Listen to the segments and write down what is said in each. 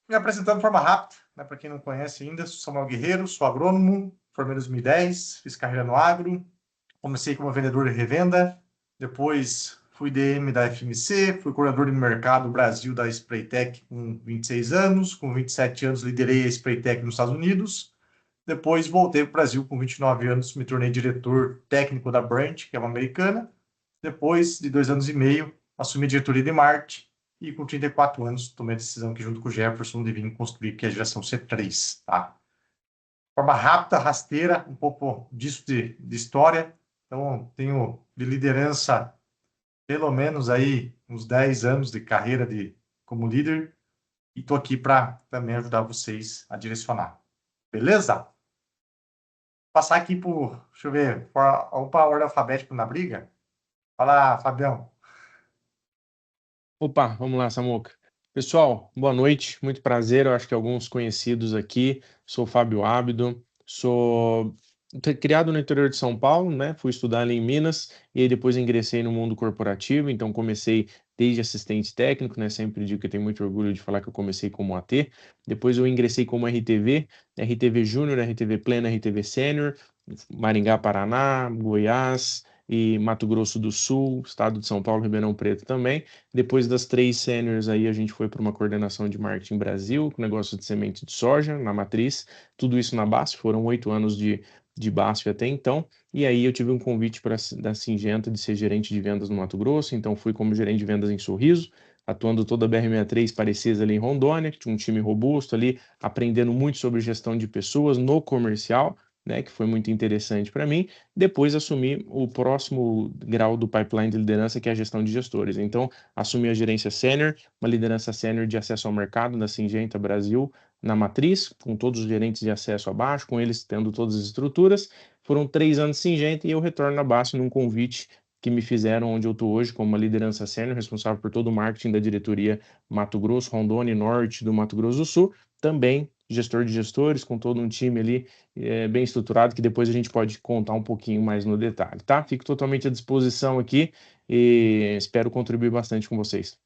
Me apresentando de forma rápida, né, para quem não conhece ainda, sou Samuel Guerreiro, sou agrônomo, formei em 2010, fiz carreira no agro, comecei como vendedor de revenda, depois fui DM da FMC, fui coordenador de mercado Brasil da Spraytec com 26 anos, com 27 anos liderei a Spraytec nos Estados Unidos, depois voltei para o Brasil com 29 anos, me tornei diretor técnico da Brandt, que é uma americana, depois de 2 anos e meio, assumi a diretoria de marketing, e com 34 anos tomei a decisão que, junto com o Jefferson, de vir construir que é a geração C3, tá? De forma rápida, rasteira, um pouco disso de história. Então, tenho de liderança pelo menos aí uns 10 anos de carreira como líder e estou aqui para também ajudar vocês a direcionar. Beleza? Passar aqui por, deixa eu ver, opa, ordem alfabética na briga. Fala, Fabião. Opa, vamos lá, Samuca. Pessoal, boa noite, muito prazer. Eu acho que alguns conhecidos aqui. Sou Fábio Ábido, sou criado no interior de São Paulo, né? Fui estudar ali em Minas e aí depois ingressei no mundo corporativo. Então comecei desde assistente técnico, né? Sempre digo que eu tenho muito orgulho de falar que eu comecei como AT. Depois eu ingressei como RTV Júnior, RTV Pleno, RTV Sênior, Maringá, Paraná, Goiás e Mato Grosso do Sul, estado de São Paulo, Ribeirão Preto também. Depois das 3 sêniores aí, a gente foi para uma coordenação de marketing Brasil, com negócio de semente de soja na matriz, tudo isso na BASF, foram 8 anos de BASF até então, e aí eu tive um convite da Syngenta de ser gerente de vendas no Mato Grosso, então fui como gerente de vendas em Sorriso, atuando toda a BR-63 Parecis ali em Rondônia, que tinha um time robusto ali, aprendendo muito sobre gestão de pessoas no comercial, né, que foi muito interessante para mim. Depois assumi o próximo grau do pipeline de liderança, que é a gestão de gestores. Então, assumi a gerência sênior, uma liderança sênior de acesso ao mercado da Syngenta Brasil, na matriz, com todos os gerentes de acesso abaixo, com eles tendo todas as estruturas. Foram 3 anos de Syngenta e eu retorno na BASF num convite que me fizeram onde eu estou hoje, como uma liderança sênior, responsável por todo o marketing da diretoria Mato Grosso, Rondônia e Norte do Mato Grosso do Sul. Também gestor de gestores, com todo um time ali bem estruturado, que depois a gente pode contar um pouquinho mais no detalhe, tá? Fico totalmente à disposição aqui e espero contribuir bastante com vocês.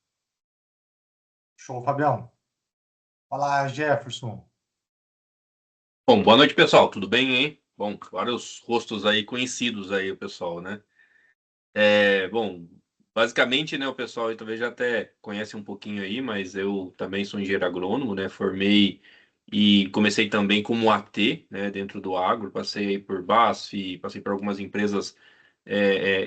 Show, Fabião. Fala, Jefferson. Bom, boa noite, pessoal. Tudo bem, hein? Bom, vários rostos aí conhecidos aí, o pessoal, né? Bom, basicamente, né, o pessoal aí talvez já até conhece um pouquinho aí, mas eu também sou engenheiro agrônomo, né? Formei e comecei também como AT, né, dentro do agro. Passei aí por BASF, passei por algumas empresas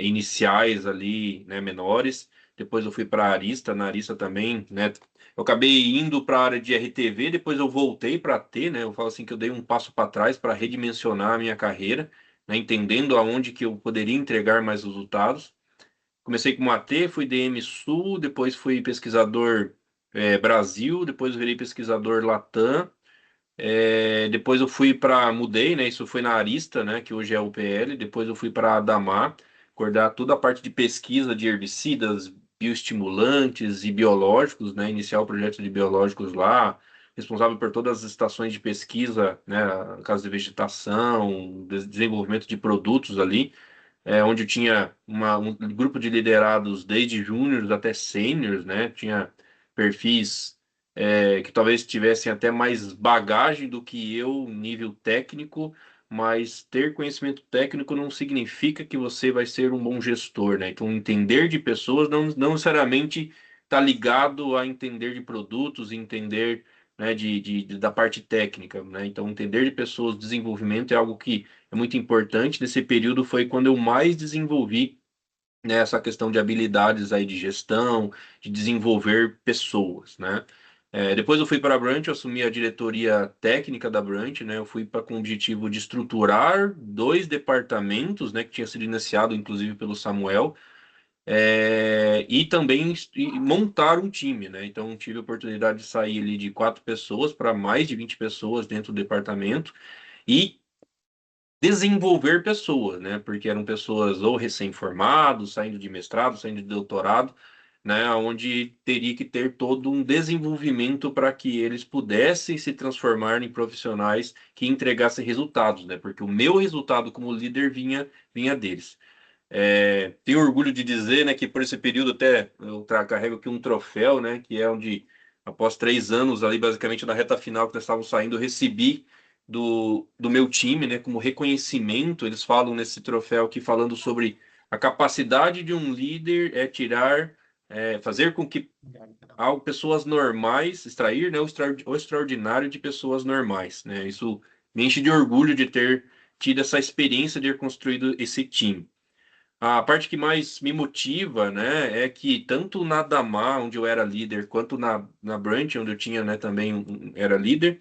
iniciais ali, né, menores. Depois eu fui para a Arista, na Arista também, né? Eu acabei indo para a área de RTV, depois eu voltei para AT, né? Eu falo assim que eu dei um passo para trás para redimensionar a minha carreira, né, entendendo aonde que eu poderia entregar mais resultados. Comecei como AT, fui DM Sul, depois fui pesquisador Brasil, depois eu virei pesquisador Latam, depois eu mudei, né? Isso foi na Arista, né? Que hoje é o PL. Depois eu fui para Adamar, coordenar toda a parte de pesquisa de herbicidas, bioestimulantes e biológicos, né? Iniciar o projeto de biológicos lá, responsável por todas as estações de pesquisa, né? Caso de vegetação, desenvolvimento de produtos ali, onde eu tinha um grupo de liderados desde júniores até sêniores, né? Tinha perfis que talvez tivessem até mais bagagem do que eu, nível técnico, mas ter conhecimento técnico não significa que você vai ser um bom gestor, né? Então, entender de pessoas não necessariamente está ligado a entender de produtos, entender, né, da parte técnica, né? Então, entender de pessoas, desenvolvimento é algo que é muito importante. Nesse período foi quando eu mais desenvolvi, né, essa questão de habilidades aí de gestão, de desenvolver pessoas, né? Depois eu fui para a Brandt, eu assumi a diretoria técnica da Brandt, né? Eu fui com o objetivo de estruturar 2 departamentos, né, que tinha sido iniciado inclusive pelo Samuel, e também montar um time, né? Então tive a oportunidade de sair ali de 4 pessoas para mais de 20 pessoas dentro do departamento e desenvolver pessoas, né? Porque eram pessoas ou recém-formados, saindo de mestrado, saindo de doutorado, né? Onde teria que ter todo um desenvolvimento para que eles pudessem se transformar em profissionais que entregassem resultados, né? Porque o meu resultado como líder vinha deles. Tenho orgulho de dizer, né, que por esse período até eu carrego aqui um troféu, né? Que é onde após 3 anos ali, basicamente na reta final que nós estávamos saindo, eu recebi do meu time, né, como reconhecimento. Eles falam nesse troféu aqui, falando sobre a capacidade de um líder fazer com que pessoas normais, extrair, né, o extraordinário de pessoas normais, né? Isso me enche de orgulho de ter tido essa experiência de ter construído esse time. A parte que mais me motiva, né, é que tanto na Damar, onde eu era líder, quanto na Brant, onde eu tinha, né, também era líder,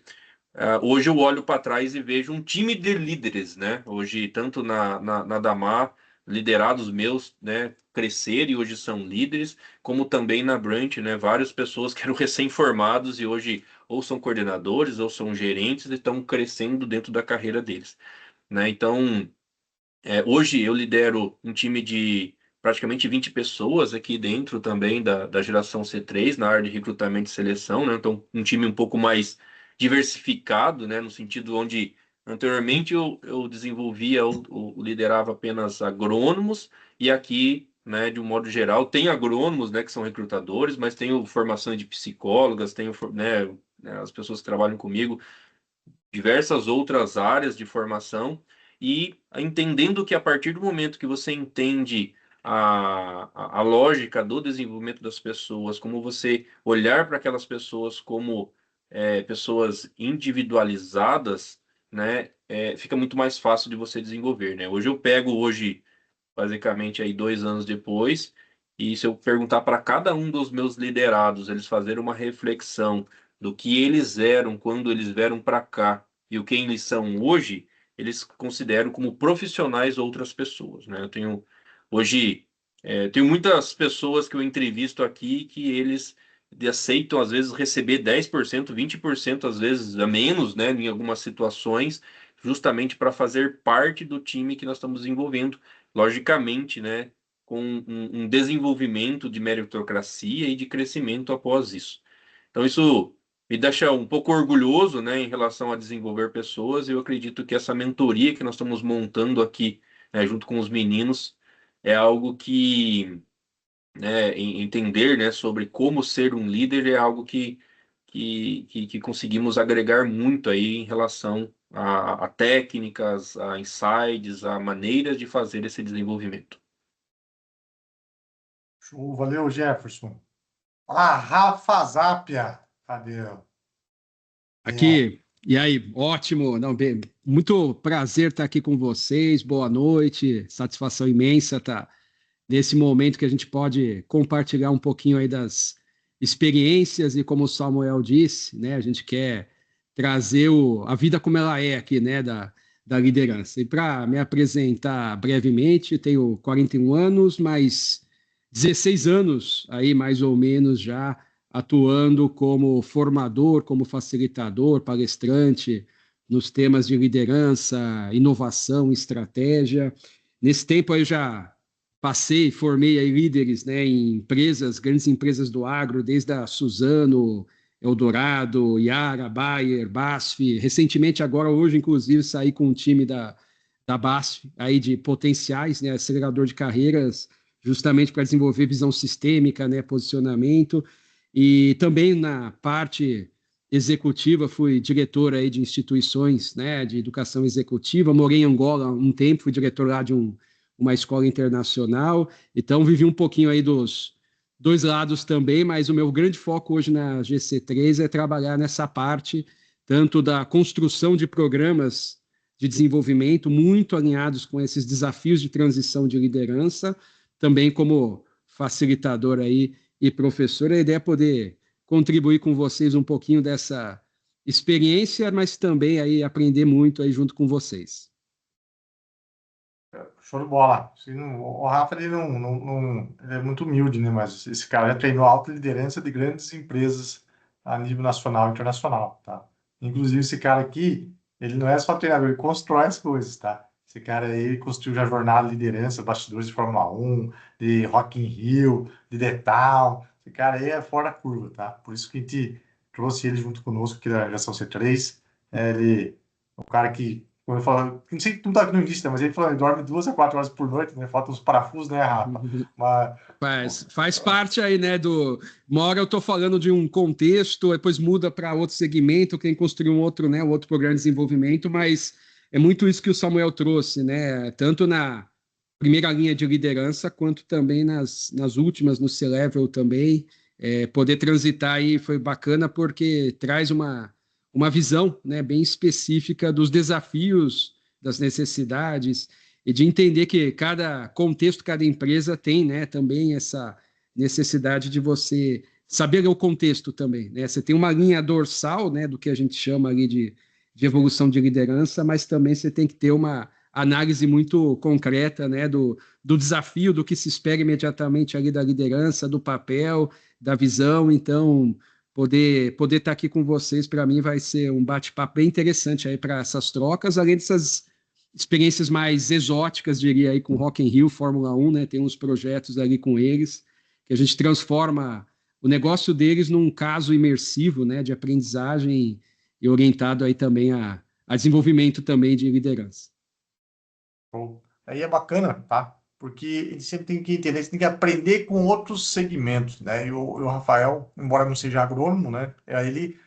hoje eu olho para trás e vejo um time de líderes, né? Hoje, tanto na Damar, liderados meus, né, cresceram e hoje são líderes, como também na Brant, né? Várias pessoas que eram recém-formados e hoje ou são coordenadores ou são gerentes e estão crescendo dentro da carreira deles, né? Então, hoje eu lidero um time de praticamente 20 pessoas aqui dentro também da geração C3, na área de recrutamento e seleção, né? Então, um time um pouco mais diversificado, né? No sentido onde anteriormente eu desenvolvia ou liderava apenas agrônomos, e aqui, né, de um modo geral, tem agrônomos, né, que são recrutadores, mas tenho formação de psicólogas, tenho, né, as pessoas que trabalham comigo, diversas outras áreas de formação, e entendendo que a partir do momento que você entende a lógica do desenvolvimento das pessoas, como você olhar para aquelas pessoas como pessoas individualizadas, né, fica muito mais fácil de você desenvolver, né? Hoje eu pego basicamente aí 2 anos depois, e se eu perguntar para cada um dos meus liderados, eles fazerem uma reflexão do que eles eram quando eles vieram para cá e o que eles são hoje, eles consideram como profissionais outras pessoas, né? Eu tenho hoje tenho muitas pessoas que eu entrevisto aqui que eles aceitam às vezes receber 10%, 20% às vezes a menos, né, em algumas situações, justamente para fazer parte do time que nós estamos desenvolvendo, logicamente, né, com um desenvolvimento de meritocracia e de crescimento após isso. Então, isso me deixa um pouco orgulhoso, né, em relação a desenvolver pessoas, e eu acredito que essa mentoria que nós estamos montando aqui, né, junto com os meninos, é algo que, né, entender, né, sobre como ser um líder é algo que conseguimos agregar muito aí em relação a técnicas, a insights, a maneiras de fazer esse desenvolvimento. Show, valeu, Jefferson. Ah, Rafa Zápia. Cadê? É, Aqui, e aí, ótimo, não, bem, muito prazer estar aqui com vocês, boa noite, satisfação imensa estar nesse momento que a gente pode compartilhar um pouquinho aí das experiências e como o Samuel disse, né, a gente quer trazer a vida como ela é aqui, né, da liderança. E para me apresentar brevemente, tenho 41 anos, mas 16 anos aí mais ou menos já atuando como formador, como facilitador, palestrante nos temas de liderança, inovação, estratégia. Nesse tempo aí eu já passei, formei aí líderes, né, em empresas, grandes empresas do agro, desde a Suzano, Eldorado, Yara, Bayer, BASF. Recentemente, agora, hoje, inclusive, saí com um time da BASF, aí de potenciais, né, acelerador de carreiras, justamente para desenvolver visão sistêmica, né, posicionamento. E também na parte executiva, fui diretor aí de instituições, né, de educação executiva. Morei em Angola um tempo, fui diretor lá de uma escola internacional. Então, vivi um pouquinho aí dos dois lados também, mas o meu grande foco hoje na GC3 é trabalhar nessa parte, tanto da construção de programas de desenvolvimento muito alinhados com esses desafios de transição de liderança, também como facilitador aí e professor. A ideia é poder contribuir com vocês um pouquinho dessa experiência, mas também aí aprender muito aí junto com vocês. show de bola. O Rafa, ele ele é muito humilde, né? Mas esse cara já treinou alta liderança de grandes empresas a nível nacional e internacional, tá? Inclusive, esse cara aqui, ele não é só treinador, ele constrói as coisas, tá? Esse cara aí construiu já jornada de liderança, bastidores de Fórmula 1, de Rock in Rio, de Detal. Esse cara aí é fora da curva, tá? Por isso que a gente trouxe ele junto conosco aqui da geração C3. Ele é um cara que Como eu falo, não sei se tu tá aqui no início, né, mas ele falou, ele dorme 2 a 4 horas por noite, né? Faltam os parafusos, né, Rafa? Mas, Faz parte aí, né, uma hora eu tô falando de um contexto, depois muda para outro segmento, quem construiu um outro, né, um outro programa de desenvolvimento, mas é muito isso que o Samuel trouxe, né, tanto na primeira linha de liderança, quanto também nas últimas, no C-Level também, poder transitar aí foi bacana porque traz uma visão, né, bem específica dos desafios, das necessidades, e de entender que cada contexto, cada empresa tem, né, também essa necessidade de você saber o contexto também, né? Você tem uma linha dorsal, né, do que a gente chama ali de evolução de liderança, mas também você tem que ter uma análise muito concreta, né, do desafio, do que se espera imediatamente ali da liderança, do papel, da visão. Então, poder estar aqui com vocês, para mim, vai ser um bate-papo bem interessante aí para essas trocas, além dessas experiências mais exóticas, diria aí, com Rock in Rio, Fórmula 1, né? Tem uns projetos ali com eles, que a gente transforma o negócio deles num caso imersivo, né, de aprendizagem e orientado aí também a desenvolvimento também de liderança. bom, aí é bacana, tá? Porque ele sempre tem que entender, você tem que aprender com outros segmentos, né? E o Rafael, embora não seja agrônomo, né? Ele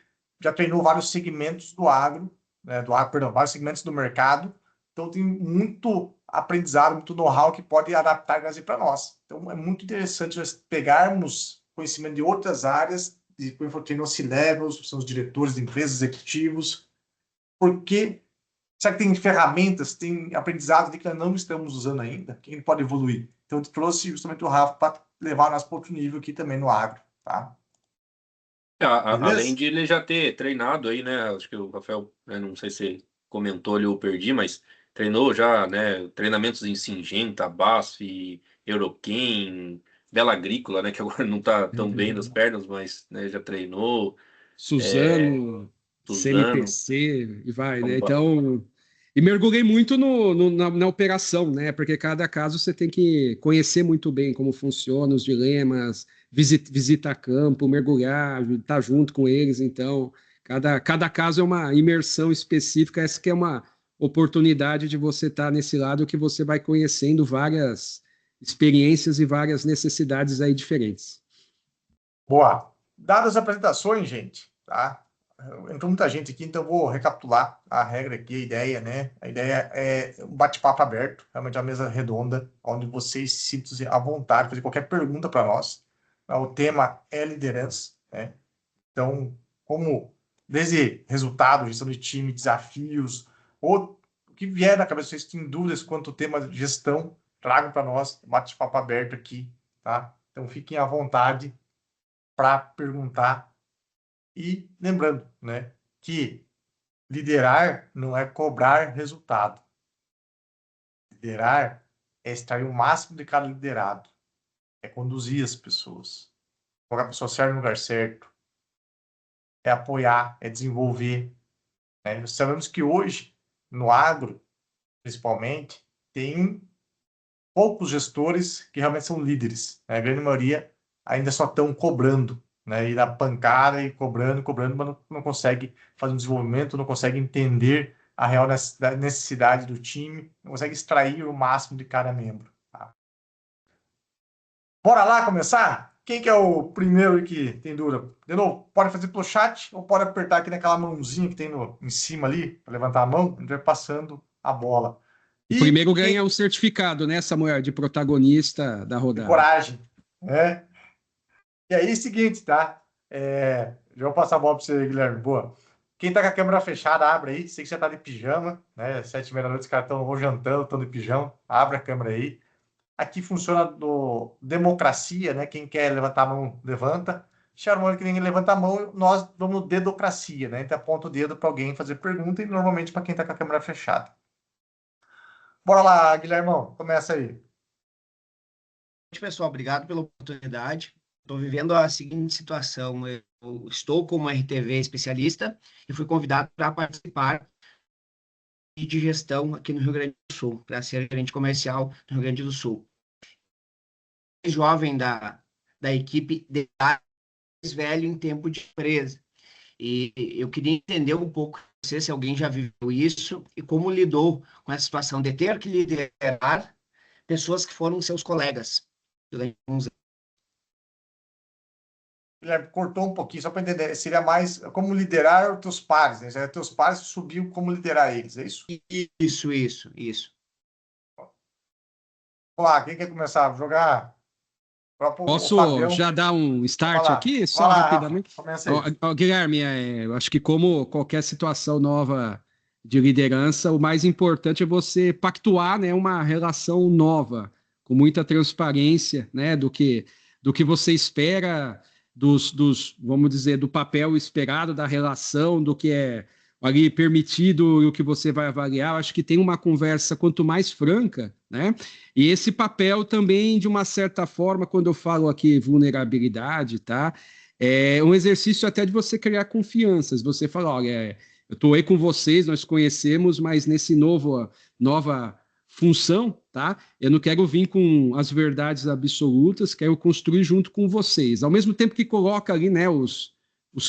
já treinou vários segmentos do agro, né? Perdão, vários segmentos do mercado. Então tem muito aprendizado, muito know-how que pode adaptar e trazer para nós. Então é muito interessante nós pegarmos conhecimento de outras áreas, de como eu treinou C-Levels, são os diretores de empresas, executivos, porque será que tem ferramentas, tem aprendizado de que nós não estamos usando ainda, que a gente pode evoluir? Então, eu trouxe justamente o Rafa para levar nós para outro nível aqui também no agro, tá? Além Beleza? de ele já ter treinado aí, né? Acho que o Rafael, né, não sei se comentou ali ou perdi, mas treinou já, né? Treinamentos em Syngenta, BASF, Eurochem, Bela Agrícola, né? Que agora não tá tão bem das pernas, mas né, já treinou. Suzano, Suzano. CMPC e vai, né? Então, Então, e mergulhei muito na operação, né? Porque cada caso você tem que conhecer muito bem como funciona, os dilemas, visita a campo, mergulhar, estar junto com eles. Então, cada caso é uma imersão específica. Essa que é uma oportunidade de você estar nesse lado que você vai conhecendo várias experiências e várias necessidades aí diferentes. Boa. Dadas as apresentações, gente, tá? Entrou muita gente aqui, então eu vou recapitular a regra aqui, a ideia, né? A ideia é um bate-papo aberto, realmente uma mesa redonda, onde vocês se sintam à vontade, fazer qualquer pergunta para nós. O tema é liderança, né? Então, como desde resultados, gestão de time, desafios, ou o que vier na cabeça, vocês têm dúvidas quanto ao tema de gestão, tragam para nós, bate-papo aberto aqui, tá? Então, fiquem à vontade para perguntar. E lembrando, né, que liderar não é cobrar resultado. Liderar é extrair o máximo de cada liderado, é conduzir as pessoas, colocar a pessoa certa no lugar certo, é apoiar, é desenvolver. Né? Nós sabemos que hoje, no agro, principalmente, tem poucos gestores que realmente são líderes. Né? A grande maioria ainda só estão cobrando, né? E na pancada e cobrando, mas não consegue fazer um desenvolvimento, não consegue entender a real necessidade do time, não consegue extrair o máximo de cada membro. Tá? Bora lá começar? Quem que é o primeiro que tem dúvida? De novo, pode fazer pelo chat ou pode apertar aqui naquela mãozinha que tem em cima ali, para levantar a mão, a gente vai passando a bola. O E primeiro ganha o certificado, né, Samuel, de protagonista da de rodada. coragem, né? E aí, seguinte, tá? Já vou passar a bola para você, Guilherme. Boa. Quem tá com a câmera fechada, abre aí. Sei que já tá de pijama, né? 7h30 da noite, os caras estão ou jantando, estão de pijama. Abre a câmera aí. Aqui funciona do democracia, né? Quem quer levantar a mão, levanta. Charmando que ninguém levanta a mão, nós vamos dedocracia, né? A gente aponta o dedo para alguém fazer pergunta e normalmente para quem tá com a câmera fechada. Bora lá, Guilhermão, começa aí. Pessoal, obrigado pela oportunidade. Estou vivendo a seguinte situação. Eu estou como RTV especialista e fui convidado para participar de gestão aqui no Rio Grande do Sul, para ser gerente comercial no Rio Grande do Sul. Jovem da equipe de mais velho em tempo de empresa. E eu queria entender um pouco, não sei se alguém já viveu isso e como lidou com essa situação de ter que liderar pessoas que foram seus colegas durante alguns anos. Guilherme, cortou um pouquinho, só para entender. Seria mais como liderar os teus pares, né? Seria teus pares subiu como liderar eles, é isso? Isso. Vamos lá, quem quer começar a jogar? O Posso Fabião. já dar um Vai start lá. aqui, Vai só lá, rapidamente? Rafa, começa aí. Guilherme, eu acho que como qualquer situação nova de liderança, o mais importante é você pactuar, né, uma relação nova, com muita transparência, né, do que você espera vamos dizer, do papel esperado, da relação, do que é ali permitido e o que você vai avaliar. Eu acho que tem uma conversa quanto mais franca, né? E esse papel também, de uma certa forma, quando eu falo aqui vulnerabilidade, tá? É um exercício até de você criar confianças. Você fala, olha, eu estou aí com vocês, nós conhecemos, mas nesse nova função, tá? Eu não quero vir com as verdades absolutas, quero construir junto com vocês. Ao mesmo tempo que coloca ali, né, os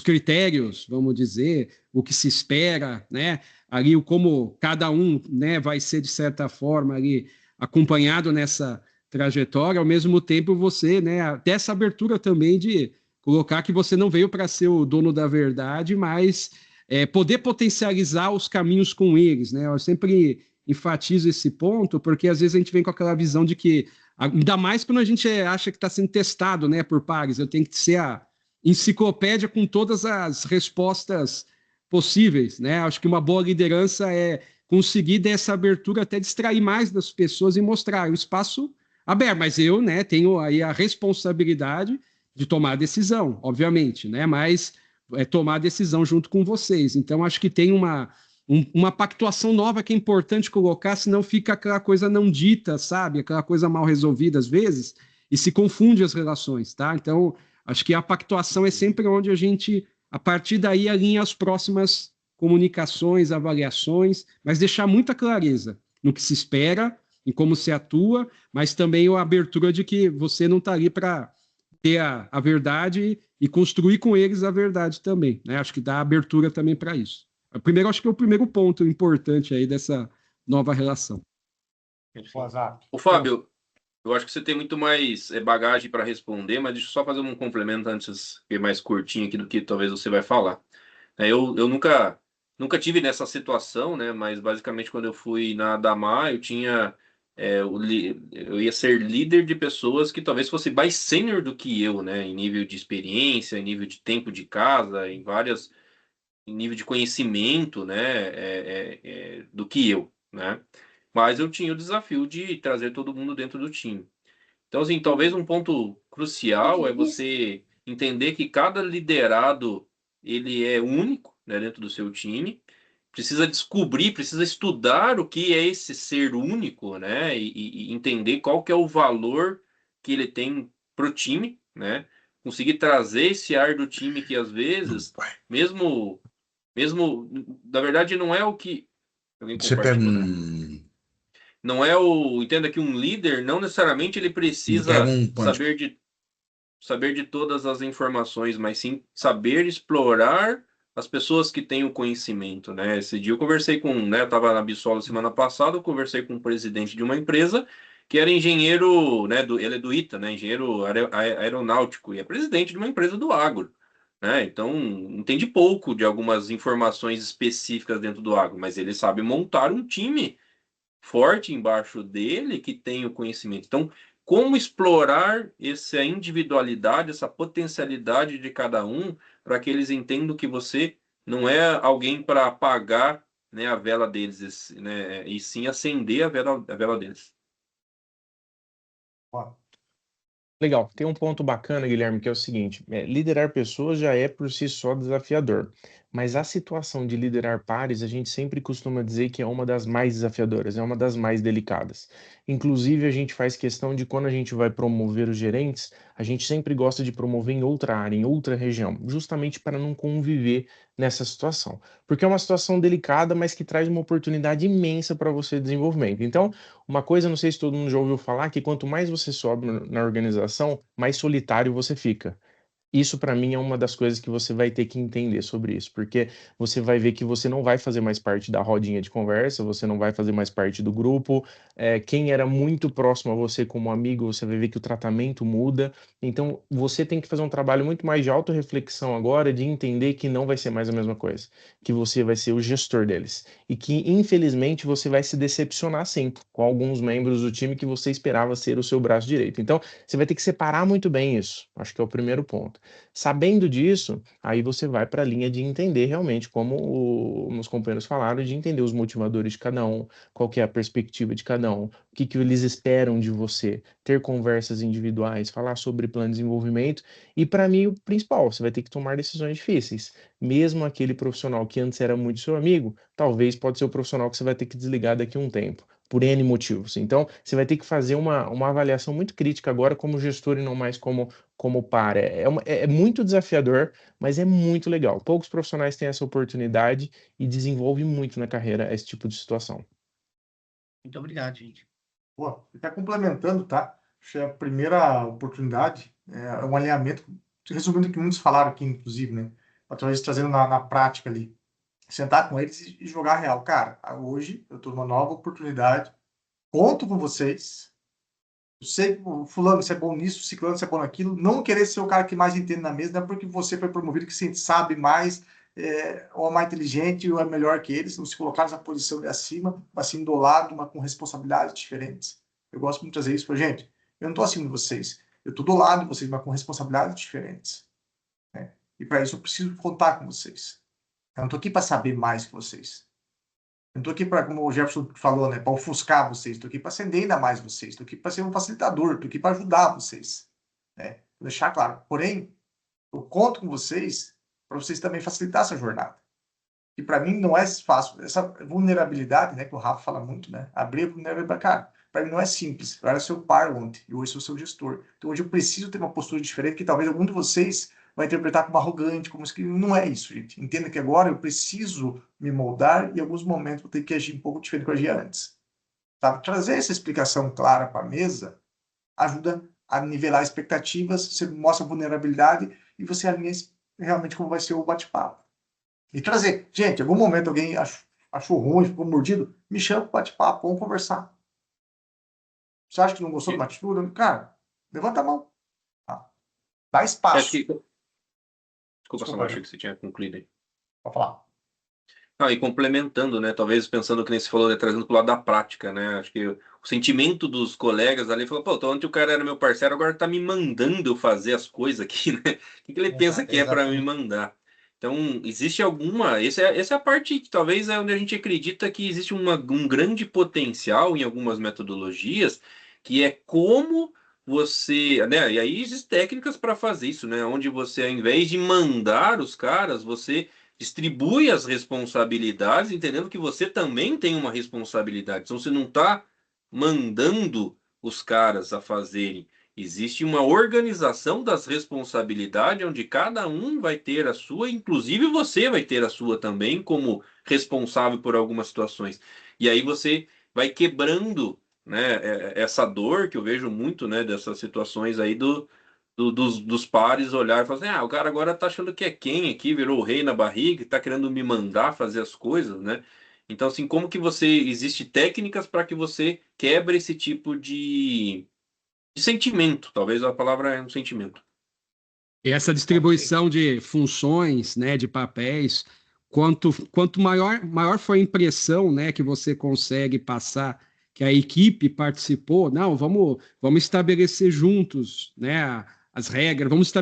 critérios, vamos dizer, o que se espera, né? Ali o como cada um, né, vai ser de certa forma ali acompanhado nessa trajetória, ao mesmo tempo você, né, até essa abertura também de colocar que você não veio para ser o dono da verdade, mas poder potencializar os caminhos com eles, né? Eu sempre enfatizo esse ponto, porque às vezes a gente vem com aquela visão de que, ainda mais quando a gente acha que está sendo testado, né, por pares, eu tenho que ser a enciclopédia com todas as respostas possíveis, né? Acho que uma boa liderança é conseguir dessa abertura até distrair mais das pessoas e mostrar o espaço aberto. Mas eu, né, tenho aí a responsabilidade de tomar a decisão, obviamente, né? Mas tomar a decisão junto com vocês. Então, acho que tem uma pactuação nova que é importante colocar, senão fica aquela coisa não dita, sabe? Aquela coisa mal resolvida às vezes, e se confunde as relações, tá? Então, acho que a pactuação é sempre onde a gente, a partir daí, alinha as próximas comunicações, avaliações, mas deixar muita clareza no que se espera, em como se atua, mas também a abertura de que você não está ali para ter a verdade e construir com eles a verdade também, né? Acho que dá abertura também para isso. Primeiro, acho que é o primeiro ponto importante aí dessa nova relação. O Fábio, eu acho que você tem muito mais bagagem para responder, mas deixa eu só fazer um complemento antes, que é mais curtinho aqui do que talvez você vai falar. Eu nunca tive nessa situação, né? Mas basicamente quando eu fui na Damar, eu ia ser líder de pessoas que talvez fosse mais sênior do que eu, né? Em nível de experiência, em nível de tempo de casa, em nível de conhecimento, né? Do que eu, né? Mas eu tinha o desafio de trazer todo mundo dentro do time. Então, assim, talvez um ponto crucial é você entender que cada liderado ele é único, né, dentro do seu time. Precisa descobrir, precisa estudar o que é esse ser único, né, e entender qual que é o valor que ele tem para o time, né. Conseguir trazer esse ar do time que às vezes, mesmo, na verdade, não é o que alguém compartilhou, né? Não é entenda que um líder não necessariamente ele precisa saber de todas as informações, mas sim saber explorar as pessoas que têm o conhecimento, né? Esse dia eu conversei com, né, eu estava na Bissolo semana passada, eu conversei com um presidente de uma empresa que era engenheiro, né, ele é do ITA, né, engenheiro aeronáutico e é presidente de uma empresa do agro, né? Então, entende pouco de algumas informações específicas dentro do agro, mas ele sabe montar um time forte embaixo dele que tem o conhecimento. Então, como explorar essa individualidade, essa potencialidade de cada um, para que eles entendam que você não é alguém para apagar, né, a vela deles, né, e sim acender a vela deles. Legal. Tem um ponto bacana, Guilherme, que é o seguinte: liderar pessoas já é por si só desafiador, mas a situação de liderar pares, a gente sempre costuma dizer que é uma das mais desafiadoras, é uma das mais delicadas. Inclusive, a gente faz questão de, quando a gente vai promover os gerentes, a gente sempre gosta de promover em outra área, em outra região, justamente para não conviver nessa situação. Porque é uma situação delicada, mas que traz uma oportunidade imensa para você de desenvolvimento. Então, uma coisa, não sei se todo mundo já ouviu falar, que quanto mais você sobe na organização, mais solitário você fica. Isso, para mim, é uma das coisas que você vai ter que entender sobre isso, porque você vai ver que você não vai fazer mais parte da rodinha de conversa, você não vai fazer mais parte do grupo. Quem era muito próximo a você como amigo, você vai ver que o tratamento muda. Então, você tem que fazer um trabalho muito mais de autorreflexão agora, de entender que não vai ser mais a mesma coisa, que você vai ser o gestor deles. E que, infelizmente, você vai se decepcionar sim com alguns membros do time que você esperava ser o seu braço direito. Então, você vai ter que separar muito bem isso. Acho que é o primeiro ponto. Sabendo disso, aí você vai para a linha de entender realmente, como meus companheiros falaram, de entender os motivadores de cada um, qual que é a perspectiva de cada um, o que eles esperam de você, ter conversas individuais, falar sobre plano de desenvolvimento. E para mim, o principal, você vai ter que tomar decisões difíceis. Mesmo aquele profissional que antes era muito seu amigo, talvez pode ser o profissional que você vai ter que desligar daqui a um tempo, por N motivos. Então, você vai ter que fazer uma avaliação muito crítica agora como gestor e não mais como par. É muito desafiador, mas é muito legal. Poucos profissionais têm essa oportunidade e desenvolvem muito na carreira esse tipo de situação. Muito obrigado, gente. Pô, está complementando, tá? Acho que a primeira oportunidade é um alinhamento, resumindo o que muitos falaram aqui, inclusive, né? Talvez trazendo na prática ali. Sentar com eles e jogar real. Cara, hoje eu estou numa nova oportunidade, conto com vocês. Eu sei que o fulano você é bom nisso, o ciclano você é bom naquilo. Não querer ser o cara que mais entende na mesa, não é porque você foi promovido que você sabe mais, ou é mais inteligente, ou é melhor que eles. Não se colocar nessa posição de acima, mas sim do lado, mas com responsabilidades diferentes. Eu gosto muito de trazer isso para gente. Eu não estou acima de vocês. Eu estou do lado de vocês, mas com responsabilidades diferentes. Né? E para isso eu preciso contar com vocês. Eu não estou aqui para saber mais que vocês. Eu não estou aqui para, como o Jefferson falou, né, para ofuscar vocês. Estou aqui para acender ainda mais vocês. Estou aqui para ser um facilitador. Estou aqui para ajudar vocês. Né? Vou deixar claro. Porém, eu conto com vocês para vocês também facilitar essa jornada. E para mim não é fácil. Essa vulnerabilidade, né, que o Rafa fala muito, né, abrir a vulnerabilidade, cara, para mim não é simples. Eu era seu par ontem e hoje sou seu gestor. Então hoje eu preciso ter uma postura diferente que talvez algum de vocês vai interpretar como arrogante, como que não é isso, gente. Entenda que agora eu preciso me moldar e em alguns momentos vou ter que agir um pouco diferente do que eu agia antes. Tá? Trazer essa explicação clara para a mesa ajuda a nivelar expectativas, você mostra a vulnerabilidade e você alinha realmente como vai ser o bate-papo. E trazer, gente, em algum momento alguém achou ruim, ficou mordido, me chama para bate-papo, vamos conversar. Você acha que não gostou de uma atitude? Cara, levanta a mão. Tá? Dá espaço. Desculpa, Samuel, achei que você tinha concluído aí. Pode falar. E complementando, né? Talvez pensando que nem você falou, né, trazendo pro lado da prática, né? Acho que o sentimento dos colegas ali falou, pô, ontem o cara era meu parceiro, agora tá me mandando eu fazer as coisas aqui, né? O que ele pensa que é para me mandar? Então, existe alguma. Essa é a parte que talvez é onde a gente acredita que existe um grande potencial em algumas metodologias, que é como você. Né? E aí existem técnicas para fazer isso, né? Onde você, ao invés de mandar os caras, você distribui as responsabilidades, entendendo que você também tem uma responsabilidade. Então você não está mandando os caras a fazerem. Existe uma organização das responsabilidades, onde cada um vai ter a sua, inclusive você vai ter a sua também, como responsável por algumas situações. E aí você vai quebrando, né, essa dor que eu vejo muito, né, dessas situações aí dos pares olhar e falar assim, o cara agora tá achando que é quem aqui, virou o rei na barriga, tá querendo me mandar fazer as coisas, né? Então, assim, como que existe técnicas para que você quebre esse tipo de sentimento? Talvez a palavra é um sentimento. Essa distribuição de funções, né, de papéis, quanto maior for a impressão, né, que você consegue passar, que a equipe participou, não, vamos estabelecer juntos, né, as regras, vamos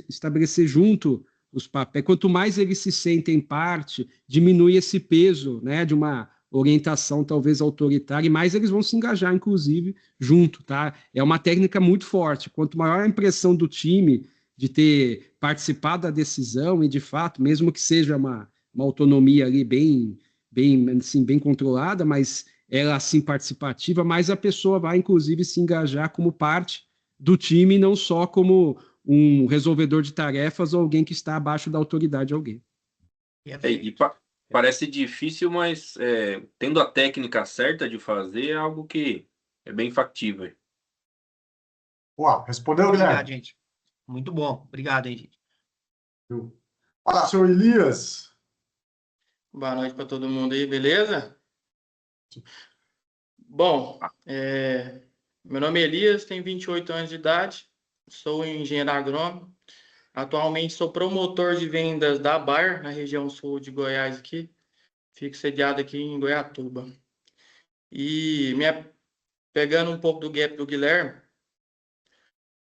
estabelecer junto os papéis. Quanto mais eles se sentem parte, diminui esse peso, né, de uma orientação talvez autoritária, e mais eles vão se engajar, inclusive, junto, tá? É uma técnica muito forte. Quanto maior a impressão do time de ter participado da decisão e, de fato, mesmo que seja uma autonomia ali bem controlada, mas ela assim participativa, mais a pessoa vai, inclusive, se engajar como parte do time, não só como um resolvedor de tarefas ou alguém que está abaixo da autoridade de alguém. Parece difícil, mas tendo a técnica certa de fazer, é algo que é bem factível. Uau, respondeu, Guilherme? Gente. Muito bom. Obrigado, hein, gente. Olá, senhor Elias. Boa noite para todo mundo aí, beleza? Bom, meu nome é Elias, tenho 28 anos de idade, sou engenheiro agrônomo. Atualmente sou promotor de vendas da Bayer, na região sul de Goiás aqui. Fico sediado aqui em Goiatuba. E pegando um pouco do gap do Guilherme,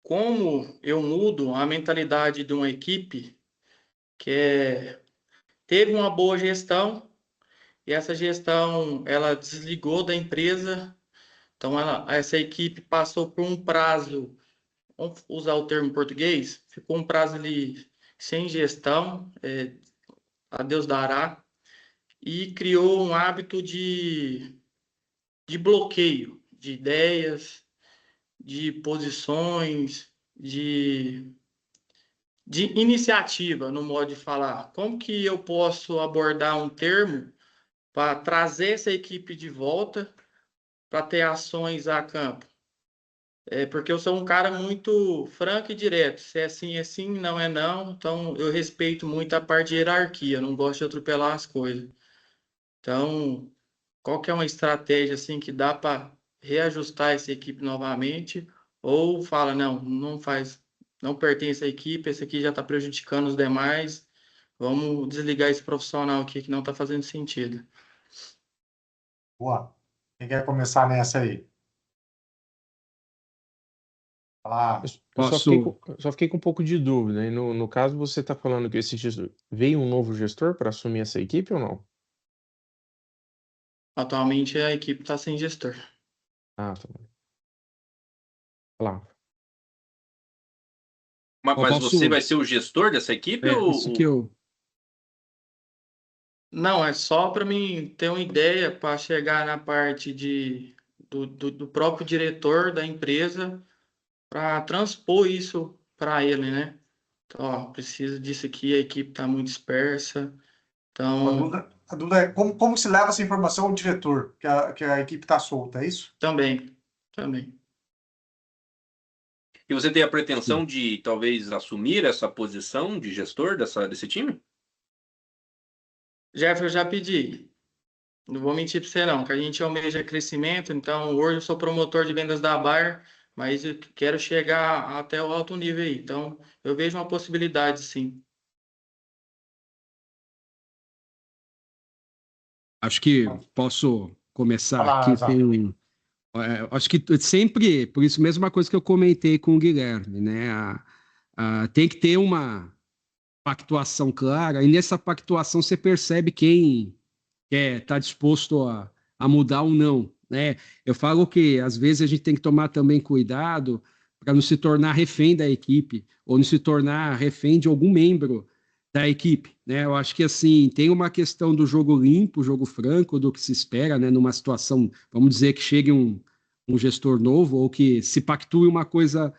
como eu mudo a mentalidade de uma equipe que teve uma boa gestão, e essa gestão ela desligou da empresa. Então, essa equipe passou por um prazo, vamos usar o termo em português, ficou um prazo ali sem gestão, a Deus dará, e criou um hábito de bloqueio de ideias, de posições, de iniciativa, no modo de falar. Como que eu posso abordar um termo para trazer essa equipe de volta para ter ações a campo? Porque eu sou um cara muito franco e direto. Se é sim, não é não. Então, eu respeito muito a parte de hierarquia, não gosto de atropelar as coisas. Então, qual que é uma estratégia assim que dá para reajustar essa equipe novamente? Ou fala, não, não faz, não pertence à equipe, esse aqui já está prejudicando os demais. Vamos desligar esse profissional aqui que não está fazendo sentido. Boa. Quem quer começar nessa aí? Olá. Eu só fiquei com um pouco de dúvida. E no caso, você está falando que veio um novo gestor para assumir essa equipe ou não? Atualmente a equipe está sem gestor. Ah, tá bom. Olá. Mas você vai ser o gestor dessa equipe? Isso que eu... Não, é só para mim ter uma ideia para chegar na parte do próprio diretor da empresa para transpor isso para ele, né? Então, ó, precisa disso aqui, a equipe está muito dispersa. Então, A dúvida é como se leva essa informação ao diretor, que a equipe está solta, é isso? também. E você tem a pretensão de talvez assumir essa posição de gestor desse time? Jeff, eu já pedi. Não vou mentir para você não, que a gente almeja crescimento, então hoje eu sou promotor de vendas da Bayer, mas eu quero chegar até o alto nível aí. Então, eu vejo uma possibilidade, sim. Acho que posso começar Olá, aqui. Zé. Acho que sempre, por isso, mesma coisa que eu comentei com o Guilherme, né? Tem que ter uma pactuação clara, e nessa pactuação você percebe quem está disposto a mudar ou não, né? Eu falo que às vezes a gente tem que tomar também cuidado para não se tornar refém da equipe ou não se tornar refém de algum membro da equipe, né? Eu acho que assim tem uma questão do jogo limpo, jogo franco, do que se espera, né? Numa situação, vamos dizer que chegue um gestor novo ou que se pactue uma coisa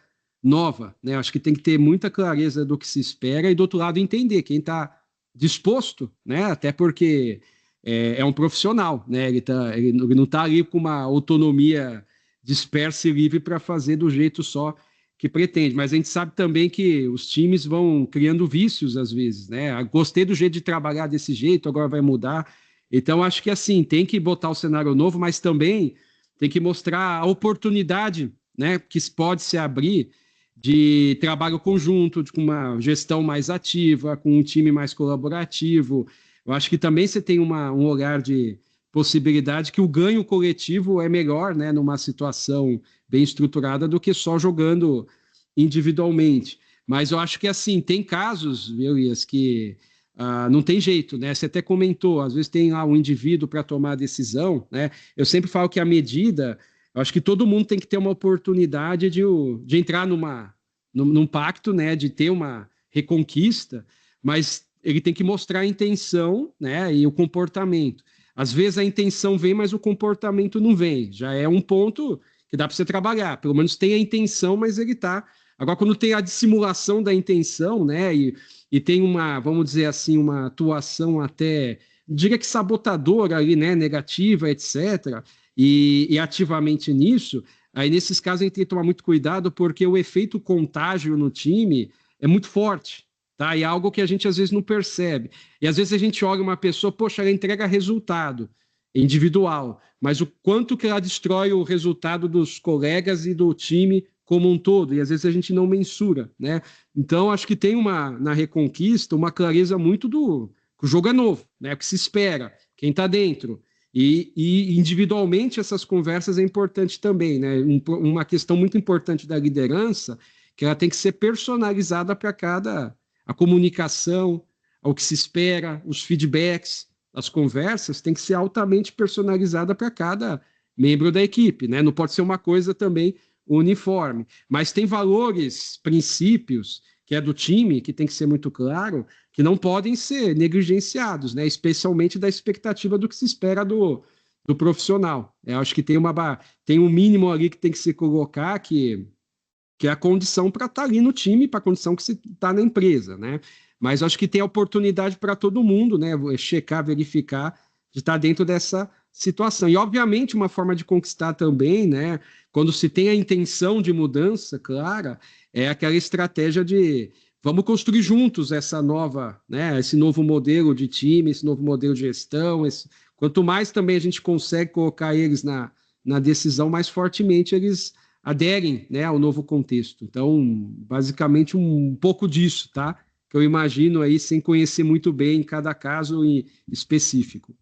nova, né? Acho que tem que ter muita clareza do que se espera e do outro lado entender quem está disposto, né? Até porque é um profissional, né? Ele não está ali com uma autonomia dispersa e livre para fazer do jeito só que pretende. Mas a gente sabe também que os times vão criando vícios às vezes, né? Gostei do jeito de trabalhar desse jeito, agora vai mudar. Então acho que assim tem que botar o cenário novo, mas também tem que mostrar a oportunidade, né? Que pode se abrir de trabalho conjunto, com uma gestão mais ativa, com um time mais colaborativo. Eu acho que também você tem um olhar de possibilidade que o ganho coletivo é melhor, né, numa situação bem estruturada do que só jogando individualmente. Mas eu acho que assim, tem casos, Elias, que não tem jeito, né? Você até comentou, às vezes tem lá um indivíduo para tomar a decisão, né? Eu sempre falo que a medida, eu acho que todo mundo tem que ter uma oportunidade de entrar num pacto, né? De ter uma reconquista, mas ele tem que mostrar a intenção, né? E o comportamento. Às vezes a intenção vem, mas o comportamento não vem. Já é um ponto que dá para você trabalhar. Pelo menos tem a intenção, mas ele está. Agora, quando tem a dissimulação da intenção, né? E tem uma, vamos dizer assim, uma atuação até, diria que sabotadora ali, né? Negativa, etc. E ativamente nisso, Aí, nesses casos, a gente tem que tomar muito cuidado, porque o efeito contágio no time é muito forte, tá? E é algo que a gente, às vezes, não percebe. E, às vezes, a gente olha uma pessoa, poxa, ela entrega resultado individual, mas o quanto que ela destrói o resultado dos colegas e do time como um todo, e às vezes a gente não mensura, né? Então, acho que tem na Reconquista uma clareza muito que o jogo é novo, né? O que se espera, quem está dentro. E individualmente essas conversas é importante também, né? Uma questão muito importante da liderança, que ela tem que ser personalizada para a comunicação, ao que se espera, os feedbacks, as conversas tem que ser altamente personalizada para cada membro da equipe, né? Não pode ser uma coisa também uniforme, mas tem valores, princípios que é do time, que tem que ser muito claro, que não podem ser negligenciados, né? Especialmente da expectativa do que se espera do profissional. Eu acho que tem um mínimo ali que tem que se colocar, que é a condição para estar ali no time, para a condição que se está na empresa, né? Mas acho que tem a oportunidade para todo mundo, né? Checar, verificar, de estar dentro dessa situação. E, obviamente, uma forma de conquistar também, né? Quando se tem a intenção de mudança clara, é aquela estratégia de vamos construir juntos essa nova, né? Esse novo modelo de time, esse novo modelo de gestão. Quanto mais também a gente consegue colocar eles na decisão, mais fortemente eles aderem, né, ao novo contexto. Então, basicamente, um pouco disso, tá? Que eu imagino aí, sem conhecer muito bem cada caso específico.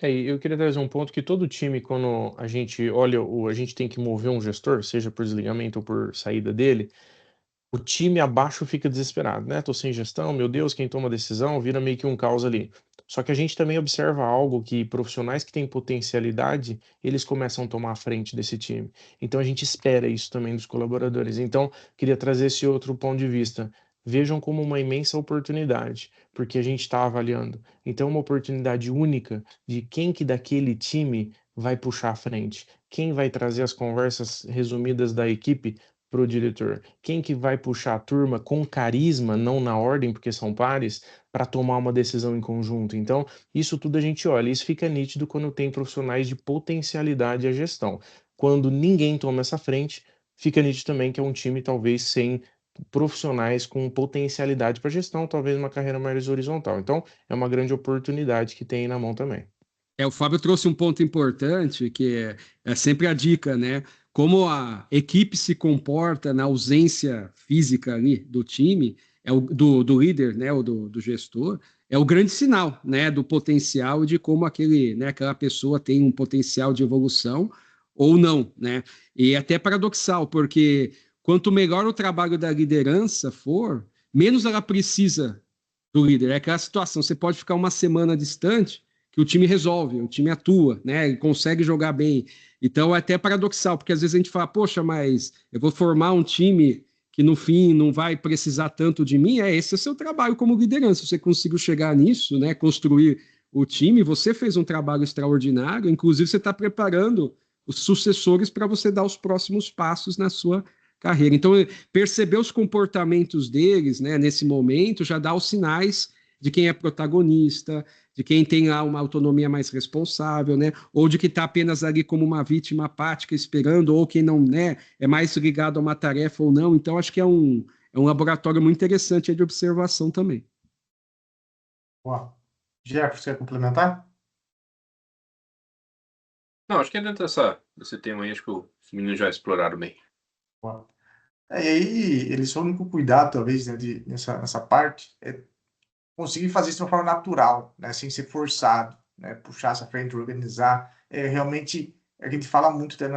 Eu queria trazer um ponto que todo time, quando a gente olha, a gente tem que mover um gestor, seja por desligamento ou por saída dele, o time abaixo fica desesperado, né? Tô sem gestão, meu Deus, quem toma decisão, vira meio que um caos ali. Só que a gente também observa algo que profissionais que têm potencialidade, eles começam a tomar a frente desse time. Então a gente espera isso também dos colaboradores. Então, queria trazer esse outro ponto de vista. Vejam como uma imensa oportunidade, porque a gente está avaliando. Então, uma oportunidade única de quem que daquele time vai puxar a frente, quem vai trazer as conversas resumidas da equipe para o diretor, quem que vai puxar a turma com carisma, não na ordem, porque são pares, para tomar uma decisão em conjunto. Então, isso tudo a gente olha, isso fica nítido quando tem profissionais de potencialidade à gestão. Quando ninguém toma essa frente, fica nítido também que é um time talvez sem profissionais com potencialidade para gestão, talvez uma carreira mais horizontal. Então, é uma grande oportunidade que tem aí na mão também. O Fábio trouxe um ponto importante, que é sempre a dica, né? Como a equipe se comporta na ausência física ali do time, do líder, né? Ou do gestor, é o grande sinal, né? Do potencial e de como aquela pessoa tem um potencial de evolução ou não, né? E é até paradoxal, porque quanto melhor o trabalho da liderança for, menos ela precisa do líder. É aquela situação, você pode ficar uma semana distante, que o time resolve, o time atua, né? E consegue jogar bem. Então é até paradoxal, porque às vezes a gente fala, poxa, mas eu vou formar um time que no fim não vai precisar tanto de mim. Esse é o seu trabalho como liderança. Você conseguiu chegar nisso, né? Construir o time, você fez um trabalho extraordinário, inclusive você está preparando os sucessores para você dar os próximos passos na sua carreira. Então, perceber os comportamentos deles, né, nesse momento, já dá os sinais de quem é protagonista, de quem tem lá uma autonomia mais responsável, né? Ou de que está apenas ali como uma vítima apática esperando, ou quem não, né, é mais ligado a uma tarefa ou não. Então, acho que é um laboratório muito interessante de observação também. Boa. Jefferson, quer complementar? Não, acho que é dentro desse tema aí, acho que os meninos já exploraram bem. Boa. E aí, eles são o único cuidado, talvez, né, nessa parte, é conseguir fazer isso de uma forma natural, né, sem ser forçado, né, puxar essa frente, organizar. Realmente, a gente fala muito até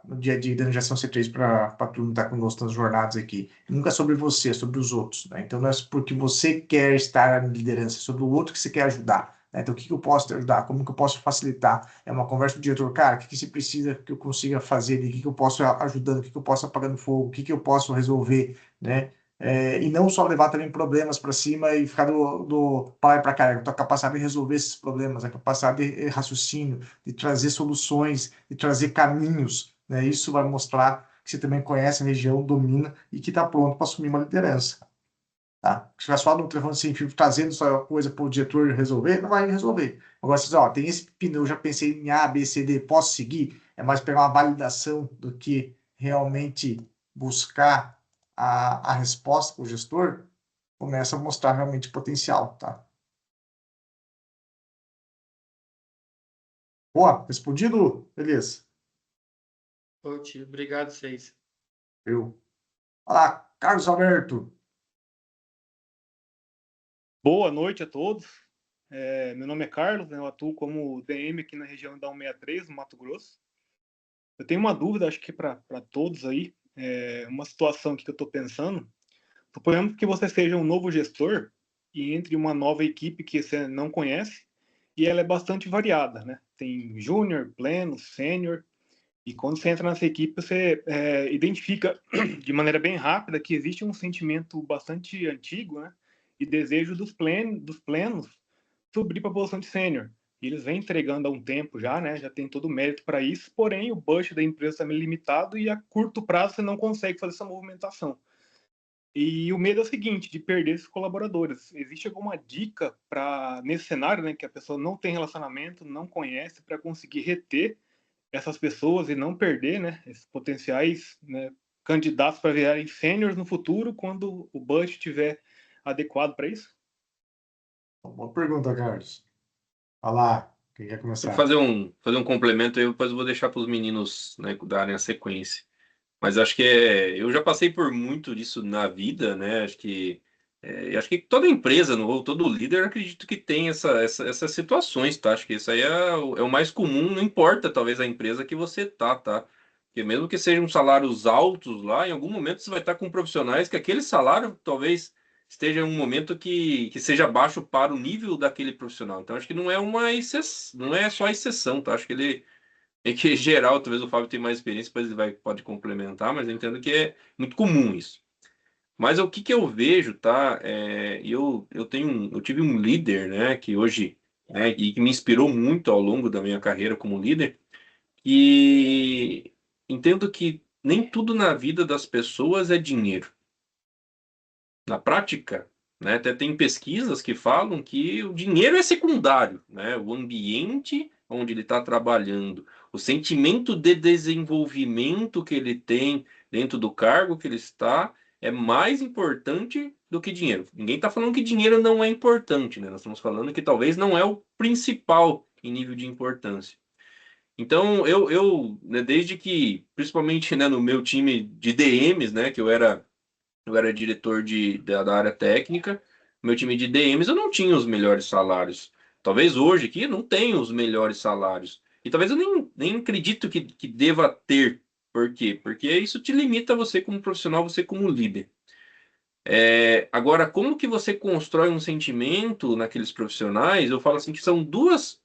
no dia a dia da gestão C3 para a turma estar conosco nas jornadas aqui. Nunca é sobre você, é sobre os outros, né? Então, não é porque você quer estar na liderança, é sobre o outro que você quer ajudar, né? Então, o que eu posso te ajudar? Como que eu posso facilitar? É uma conversa com o diretor, cara, o que você precisa que eu consiga fazer? O que eu posso ajudando? O que eu posso apagando fogo? O que eu posso resolver, né? E não só levar também problemas para cima e ficar do para lá e para cá. A tua capacidade de resolver esses problemas, a capacidade de raciocínio, de trazer soluções, de trazer caminhos, né? Isso vai mostrar que você também conhece a região, domina e que está pronto para assumir uma liderança. Tá? Se tiver só no telefone sem fio trazendo só coisa para o diretor resolver, não vai resolver. Agora, se diz, ó, tem esse pneu, eu já pensei em A, B, C, D, posso seguir? é mais pegar uma validação do que realmente buscar a resposta para o gestor, começa a mostrar realmente potencial, tá? Boa, respondido? Beleza. Obrigado, vocês. Eu. Olá, Carlos Alberto. Boa noite a todos. Meu nome é Carlos, né? Eu atuo como DM aqui na região da 163, no Mato Grosso. Eu tenho uma dúvida, acho que para todos aí, uma situação aqui que eu estou pensando. Suponhamos que você seja um novo gestor e entre uma nova equipe que você não conhece e ela é bastante variada, né? Tem júnior, pleno, sênior, e quando você entra nessa equipe, você identifica de maneira bem rápida que existe um sentimento bastante antigo, né? E desejo dos plenos subir para a posição de sênior. E eles vêm entregando há um tempo já, né? Já tem todo o mérito para isso, porém o budget da empresa está meio limitado e a curto prazo você não consegue fazer essa movimentação. E o medo é o seguinte, de perder esses colaboradores. Existe alguma dica para nesse cenário, né, que a pessoa não tem relacionamento, não conhece, para conseguir reter essas pessoas e não perder, né, esses potenciais, né, candidatos para virarem sêniors no futuro quando o budget estiver adequado para isso? Boa pergunta, Carlos. Olha lá, quem quer Vou começar? fazer um complemento aí, depois eu vou deixar para os meninos, né, darem a sequência. Mas acho que eu já passei por muito disso na vida, né? Acho que toda empresa, ou todo líder, acredito que tem essas situações, tá? Acho que isso aí é o mais comum, não importa talvez a empresa que você tá? Porque mesmo que sejam salários altos lá, em algum momento você vai estar com profissionais que aquele salário talvez esteja em um momento que seja baixo para o nível daquele profissional. Então acho que não é uma exceção, não é só exceção, tá? Acho que ele é que, em geral, talvez o Fábio tenha mais experiência, depois ele pode complementar, mas eu entendo que é muito comum isso. Mas o que eu vejo, tá? Eu tive um líder, né, que hoje, né, e que me inspirou muito ao longo da minha carreira como líder, e entendo que nem tudo na vida das pessoas é dinheiro. Na prática, né, até tem pesquisas que falam que o dinheiro é secundário, né? O ambiente onde ele está trabalhando, o sentimento de desenvolvimento que ele tem dentro do cargo que ele está, é mais importante do que dinheiro. Ninguém está falando que dinheiro não é importante, né? Nós estamos falando que talvez não é o principal em nível de importância. Então, né, desde que, principalmente, né, no meu time de DMs, né, que eu era diretor da área técnica, meu time de DMs eu não tinha os melhores salários. Talvez hoje aqui eu não tenha os melhores salários. E talvez eu nem acredito que deva ter. Por quê? Porque isso te limita você como profissional, você como líder. Agora, como que você constrói um sentimento naqueles profissionais? Eu falo assim que são dois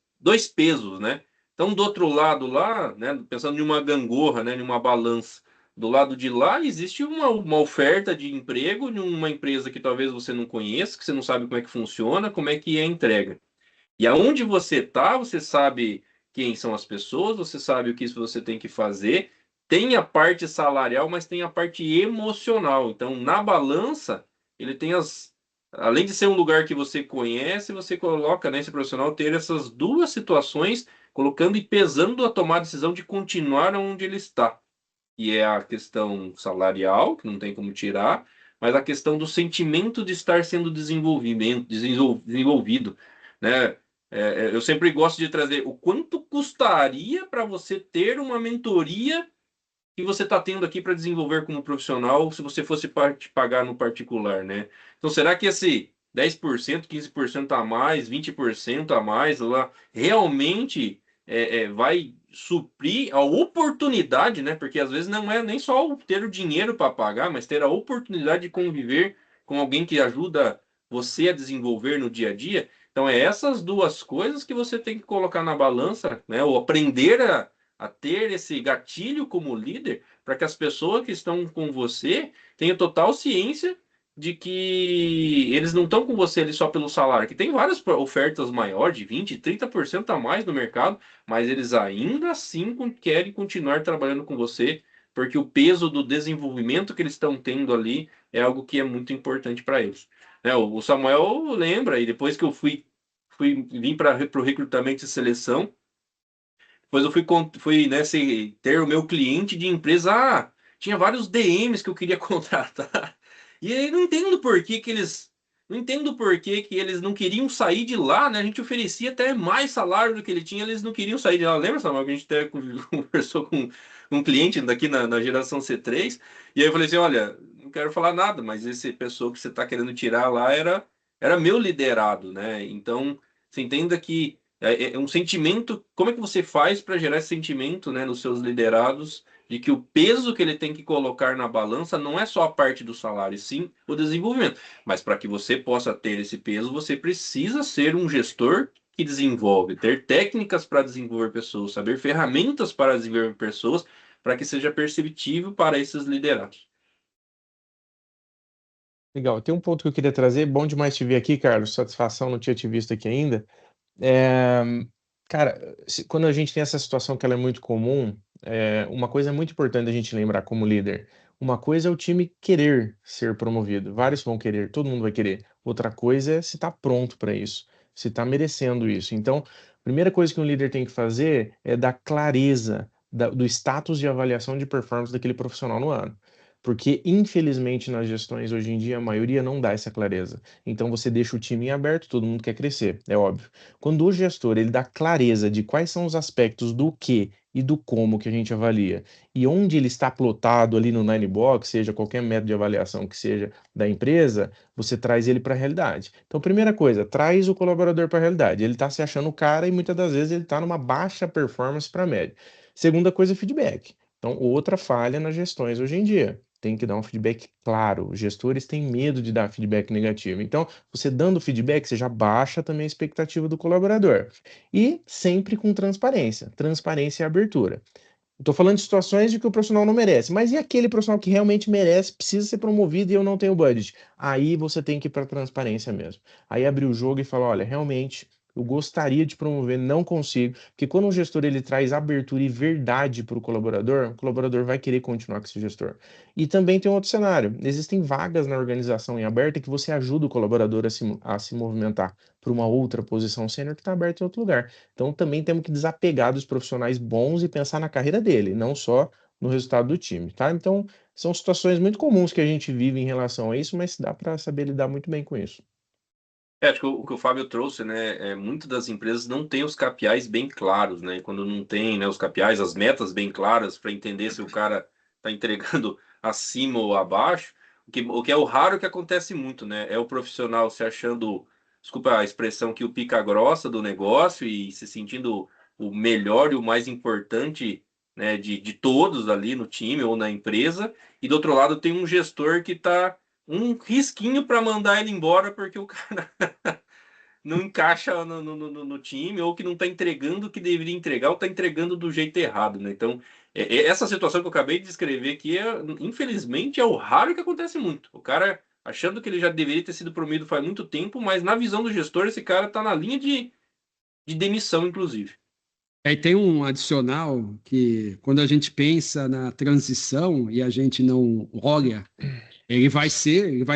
pesos, né? Então, do outro lado lá, né, pensando em uma gangorra, né, em uma balança, do lado de lá existe uma oferta de emprego em uma empresa que talvez você não conheça, que você não sabe como é que funciona, como é que é a entrega. E aonde você está, você sabe quem são as pessoas, você sabe o que você tem que fazer. Tem a parte salarial, mas tem a parte emocional. Então, na balança, ele tem além de ser um lugar que você conhece, você coloca, né, esse profissional ter essas duas situações, colocando e pesando a tomar a decisão de continuar onde ele está. E é a questão salarial, que não tem como tirar, mas a questão do sentimento de estar sendo desenvolvido, né? Eu sempre gosto de trazer o quanto custaria para você ter uma mentoria que você está tendo aqui para desenvolver como profissional se você fosse pagar no particular, né? Então, será que esse 10%, 15% a mais, 20% a mais lá realmente vai suprir a oportunidade, né? Porque às vezes não é nem só ter o dinheiro para pagar, mas ter a oportunidade de conviver com alguém que ajuda você a desenvolver no dia a dia. Então, é essas duas coisas que você tem que colocar na balança, né? Ou aprender a ter esse gatilho como líder para que as pessoas que estão com você tenham total ciência de que eles não estão com você ali só pelo salário, que tem várias ofertas maiores, de 20%, 30% a mais no mercado, mas eles ainda assim querem continuar trabalhando com você, porque o peso do desenvolvimento que eles estão tendo ali é algo que é muito importante para eles. O Samuel lembra, e depois que eu vim para o recrutamento e seleção, Depois eu fui né, ter o meu cliente de empresa. Tinha vários DMs que eu queria contratar. E aí não entendo por que eles. Não entendo por que eles não queriam sair de lá, né? A gente oferecia até mais salário do que ele tinha, eles não queriam sair de lá. Lembra, Samuel, que a gente até conversou com um cliente daqui na geração C3? E aí eu falei assim: olha, não quero falar nada, mas esse pessoa que você está querendo tirar lá era meu liderado, né? Então, você entenda que é um sentimento. Como é que você faz para gerar esse sentimento, né, nos seus liderados, de que o peso que ele tem que colocar na balança não é só a parte do salário, sim o desenvolvimento. Mas para que você possa ter esse peso, você precisa ser um gestor que desenvolve, ter técnicas para desenvolver pessoas, saber ferramentas para desenvolver pessoas, para que seja perceptível para esses liderados. Legal. Tem um ponto que eu queria trazer. Bom demais te ver aqui, Carlos. Satisfação, não tinha te visto aqui ainda. Cara, quando a gente tem essa situação que ela é muito comum, uma coisa muito importante a gente lembrar como líder. Uma coisa é o time querer ser promovido. Vários vão querer, todo mundo vai querer. Outra coisa é se está pronto para isso, se está merecendo isso. Então, a primeira coisa que um líder tem que fazer é dar clareza do status de avaliação de performance daquele profissional no ano. Porque, infelizmente, nas gestões hoje em dia, a maioria não dá essa clareza. Então, você deixa o time em aberto, todo mundo quer crescer, é óbvio. Quando o gestor ele dá clareza de quais são os aspectos do que e do como que a gente avalia, e onde ele está plotado ali no Ninebox, seja qualquer método de avaliação que seja da empresa, você traz ele para a realidade. Então, primeira coisa, traz o colaborador para a realidade. Ele está se achando o cara e muitas das vezes ele está numa baixa performance para a média. Segunda coisa, feedback. Então, outra falha nas gestões hoje em dia. Tem que dar um feedback claro. Os gestores têm medo de dar feedback negativo. Então, você dando feedback, você já baixa também a expectativa do colaborador. E sempre com transparência. Transparência e abertura. Estou falando de situações de que o profissional não merece. Mas e aquele profissional que realmente merece, precisa ser promovido e eu não tenho budget? Aí você tem que ir para a transparência mesmo. Aí abrir o jogo e falar, olha, realmente eu gostaria de promover, não consigo, porque quando um gestor ele traz abertura e verdade para o colaborador vai querer continuar com esse gestor. E também tem um outro cenário, existem vagas na organização em aberta que você ajuda o colaborador a se movimentar para uma outra posição sênior que está aberta em outro lugar. Então também temos que desapegar dos profissionais bons e pensar na carreira dele, não só no resultado do time, tá? Então são situações muito comuns que a gente vive em relação a isso, mas dá para saber lidar muito bem com isso. Acho que o que o Fábio trouxe, né, muitas das empresas não têm os KPIs bem claros, né, e quando não tem, né, os KPIs, as metas bem claras para entender se o cara está entregando acima ou abaixo, o que é o raro que acontece muito, né, é o profissional se achando, desculpa a expressão, que o pica grossa do negócio e se sentindo o melhor e o mais importante, né, de todos ali no time ou na empresa, e do outro lado tem um gestor que está um risquinho para mandar ele embora porque o cara não encaixa no time ou que não está entregando o que deveria entregar ou está entregando do jeito errado, né? Então, essa situação que eu acabei de descrever aqui, infelizmente, é o raro que acontece muito. O cara achando que ele já deveria ter sido promovido faz muito tempo, mas na visão do gestor, esse cara está na linha de demissão, inclusive. Aí tem um adicional que, quando a gente pensa na transição e a gente não olha, ele vai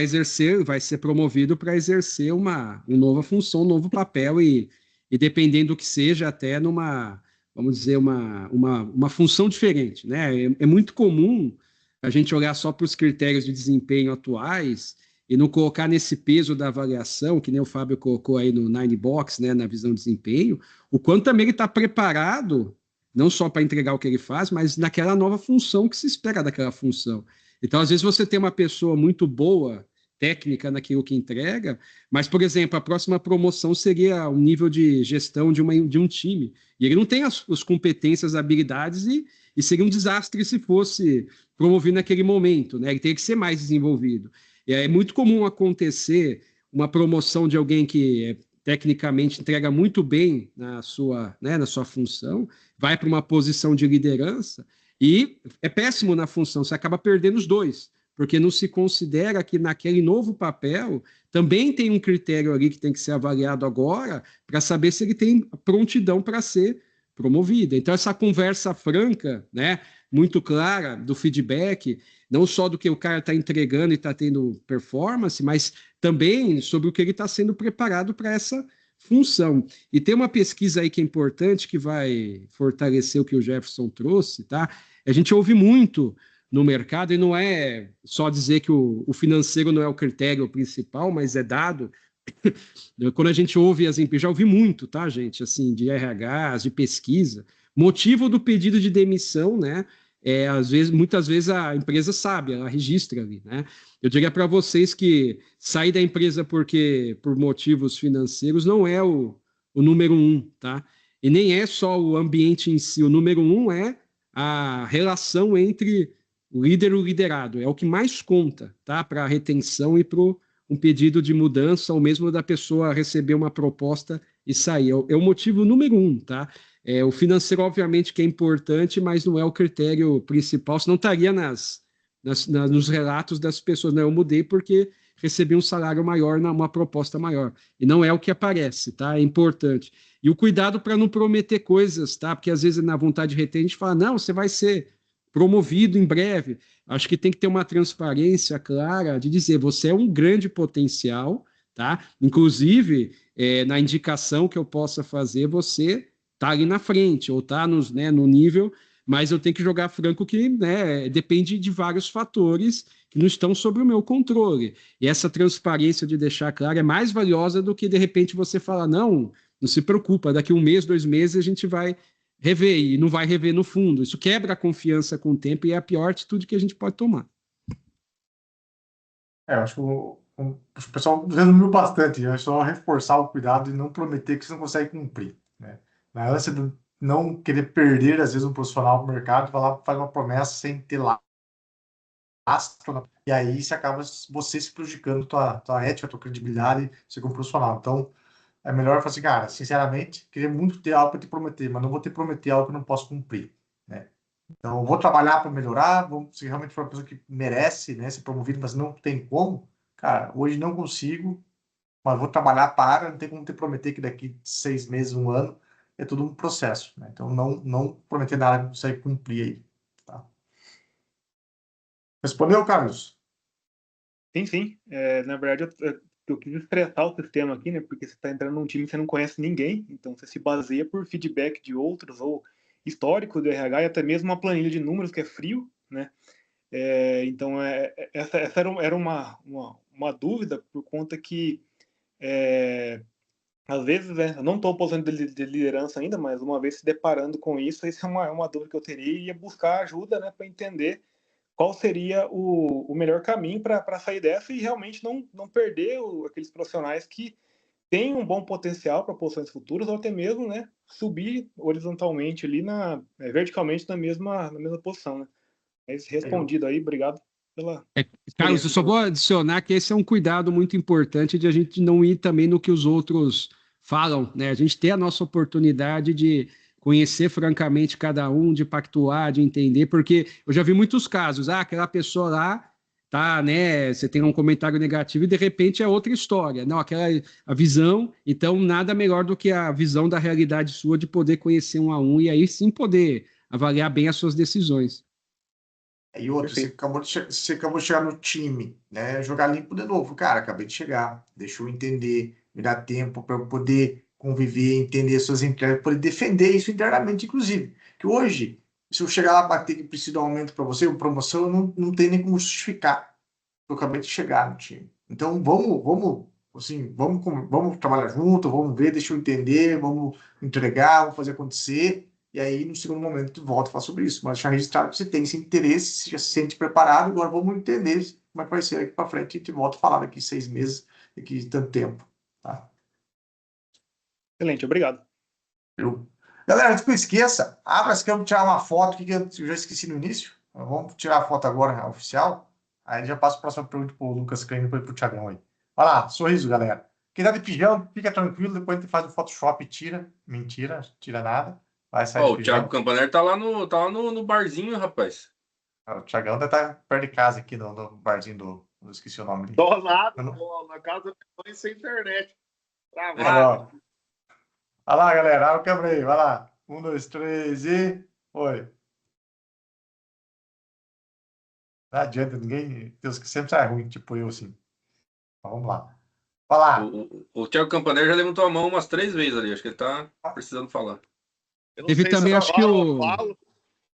exercer, vai ser promovido para exercer uma nova função, um novo papel e dependendo do que seja, até numa, vamos dizer, uma função diferente, né? É muito comum a gente olhar só para os critérios de desempenho atuais e não colocar nesse peso da avaliação, que nem o Fábio colocou aí no Ninebox, né, na visão de desempenho, o quanto também ele está preparado, não só para entregar o que ele faz, mas naquela nova função que se espera daquela função. Então, às vezes, você tem uma pessoa muito boa, técnica naquilo que entrega, mas, por exemplo, a próxima promoção seria um nível de gestão de um time. E ele não tem as competências, habilidades, e seria um desastre se fosse promovido naquele momento, né? Ele tem que ser mais desenvolvido. E é muito comum acontecer uma promoção de alguém que tecnicamente entrega muito bem na sua função, vai para uma posição de liderança, e é péssimo na função, você acaba perdendo os dois, porque não se considera que naquele novo papel também tem um critério ali que tem que ser avaliado agora para saber se ele tem prontidão para ser promovido. Então, essa conversa franca, né, muito clara do feedback, não só do que o cara está entregando e está tendo performance, mas também sobre o que ele está sendo preparado para essa função. E tem uma pesquisa aí que é importante, que vai fortalecer o que o Jefferson trouxe, tá? A gente ouve muito no mercado, e não é só dizer que o financeiro não é o critério principal, mas é dado. Quando a gente ouve as empresas, já ouvi muito, tá, gente, assim, de RHs, de pesquisa, motivo do pedido de demissão, né? Às vezes, muitas vezes a empresa sabe, ela registra ali, né? Eu diria para vocês que sair da empresa por motivos financeiros não é o número um, tá? E nem é só o ambiente em si. O número um é a relação entre o líder e o liderado. É o que mais conta, tá? Para a retenção e para um pedido de mudança, ou mesmo da pessoa receber uma proposta e sair. É o motivo número um, tá? O financeiro, obviamente, que é importante, mas não é o critério principal, senão estaria nos relatos das pessoas. Não, eu mudei porque recebi um salário maior, uma proposta maior. E não é o que aparece, tá? É importante. E o cuidado para não prometer coisas, tá? Porque às vezes na vontade de reter a gente fala, não, você vai ser promovido em breve. Acho que tem que ter uma transparência clara de dizer, você é um grande potencial, tá? Inclusive, na indicação que eu possa fazer, você tá ali na frente, ou tá no nível, mas eu tenho que jogar franco que, né, depende de vários fatores que não estão sob o meu controle. E essa transparência de deixar claro é mais valiosa do que, de repente, você falar, não se preocupa, daqui 1 mês, 2 meses, a gente vai rever, e não vai rever no fundo. Isso quebra a confiança com o tempo e é a pior atitude que a gente pode tomar. Eu acho que o pessoal resumiu bastante. É só reforçar o cuidado e não prometer que você não consegue cumprir, né? Na ânsia de não querer perder, às vezes, um profissional no mercado, vai lá, faz uma promessa sem ter lastro, e aí você acaba você se prejudicando tua ética, tua credibilidade, você como profissional. Então, é melhor falar assim, cara, sinceramente, queria muito ter algo para te prometer, mas não vou te prometer algo que eu não posso cumprir, né? Então, eu vou trabalhar para melhorar, se realmente for uma pessoa que merece, né, ser promovido, mas não tem como, cara, hoje não consigo, mas vou trabalhar para, não tem como te prometer que daqui 6 meses, 1 ano, é tudo um processo, né? Então, não prometer nada que você vai cumprir aí, tá? Respondeu, Carlos? Sim, sim. Na verdade, eu quis estressar o sistema aqui, né? Porque você está entrando num time que você não conhece ninguém, então você se baseia por feedback de outros ou histórico do RH e até mesmo uma planilha de números que é frio, né? Então, essa era uma dúvida por conta que, às vezes, eu não estou posando de liderança ainda, mas uma vez se deparando com isso, essa é uma dúvida que eu teria e ia buscar ajuda, né, para entender qual seria o melhor caminho para sair dessa e realmente não perder aqueles profissionais que têm um bom potencial para posições futuras ou até mesmo, né, subir horizontalmente ali verticalmente na mesma posição, né? Respondido aí, obrigado pela Carlos, eu experiência. só vou adicionar que esse é um cuidado muito importante de a gente não ir também no que os outros falam, né? A gente ter a nossa oportunidade de conhecer francamente cada um, de pactuar, de entender, porque eu já vi muitos casos, aquela pessoa lá tá, né? Você tem um comentário negativo e de repente é outra história. Não, a visão, então nada melhor do que a visão da realidade sua de poder conhecer um a um e aí sim poder avaliar bem as suas decisões. E outro, você acabou de chegar no time, né? Jogar limpo de novo. Cara, acabei de chegar, deixa eu entender, me dá tempo para eu poder conviver, entender suas entregas, poder defender isso internamente, inclusive. Que hoje, se eu chegar lá bater que preciso de um aumento para você, uma promoção, eu não tem nem como justificar. Eu acabei de chegar no time. Então, vamos trabalhar junto, vamos ver, deixa eu entender, vamos entregar, vamos fazer acontecer. E aí, no segundo momento, tu volta a falar sobre isso. Mas deixar registrado que você tem esse interesse, você já se sente preparado, agora vamos entender como é que vai ser aqui para frente. E a gente volta a falar daqui 6 meses, daqui tanto tempo. Tá? Excelente, obrigado. Galera, antes que eu esqueça, abra se quer tirar uma foto que eu já esqueci no início. Vamos tirar a foto agora, oficial. Aí já passo a próxima pergunta para o Lucas Klein e depois para o Thiagão aí. Olha lá, sorriso, galera. Quem tá de pijama, fica tranquilo, depois a gente faz o Photoshop e tira. Mentira, tira nada. Vai sair de O Thiago pijama. Campaner tá lá no barzinho, rapaz. O Thiagão deve estar perto de casa aqui, no barzinho do. Esqueci o nome dele. Tô nada, Eu não- tô na casa da minha mãe sem internet. Olha Travado. lá, olha lá, galera. Olha o câmera aí, vai lá. 1, 2, 3 e. Oi. Não adianta, ninguém. Deus que sempre sai ruim, tipo eu, assim. Então, vamos lá. Fala. O Thiago Campanella já levantou a mão umas 3 vezes ali. Acho que ele tá precisando falar. Eu não Teve sei também, se eu acho que falo, o. falo.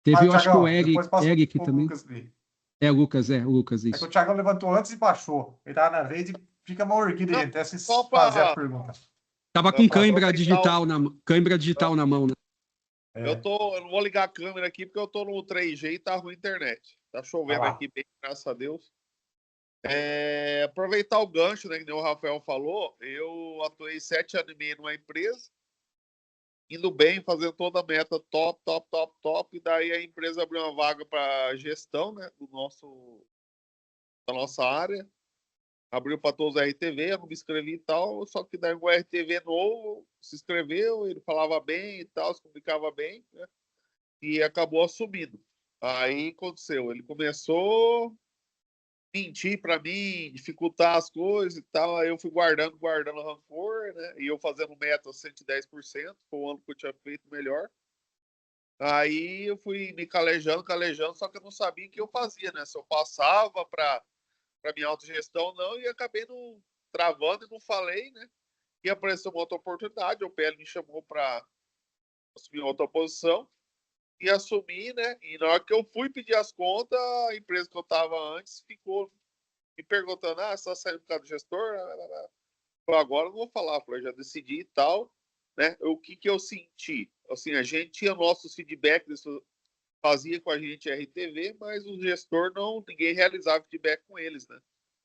Teve, eu acho que o Thiagão, depois passa Eric pro também. Lucas ali. O Lucas, É que o isso. Thiagão levantou antes e baixou. Ele tava na vez e fica mal erguido aí, Não, até se só fazer a para pergunta. Tava com câimbra aproveitar digital na mão, né? É, eu não vou ligar a câmera aqui porque eu tô no 3G e tá ruim a internet. Tá vai chovendo lá. aqui bem, graças a Deus. Aproveitar o gancho, né, que nem o Rafael falou, eu atuei 7 anos e meio numa empresa, indo bem, fazendo toda a meta top, top, top, top, e daí a empresa abriu uma vaga para gestão, né, da nossa área, abriu para todos os RTV, eu não me inscrevi e tal, só que daí o RTV novo se inscreveu, ele falava bem e tal, se comunicava bem, né, e acabou assumindo. Aí aconteceu, ele começou mentir para mim, dificultar as coisas e tal. Aí eu fui guardando rancor, né? E eu fazendo meta 110%, foi o ano que eu tinha feito melhor. Aí eu fui me calejando, só que eu não sabia o que eu fazia, né? Se eu passava para minha autogestão ou não, e acabei não travando e não falei, né? E apareceu uma outra oportunidade, o PL me chamou para assumir outra posição e assumi, né? E na hora que eu fui pedir as contas, a empresa que eu estava antes ficou me perguntando, você está saindo por causa do gestor? Falei, agora eu não vou falar, falei, já decidi e tal, né? O que eu senti? Assim, a gente tinha nossos feedbacks, fazia com a gente RTV, mas o gestor ninguém realizava feedback com eles, né?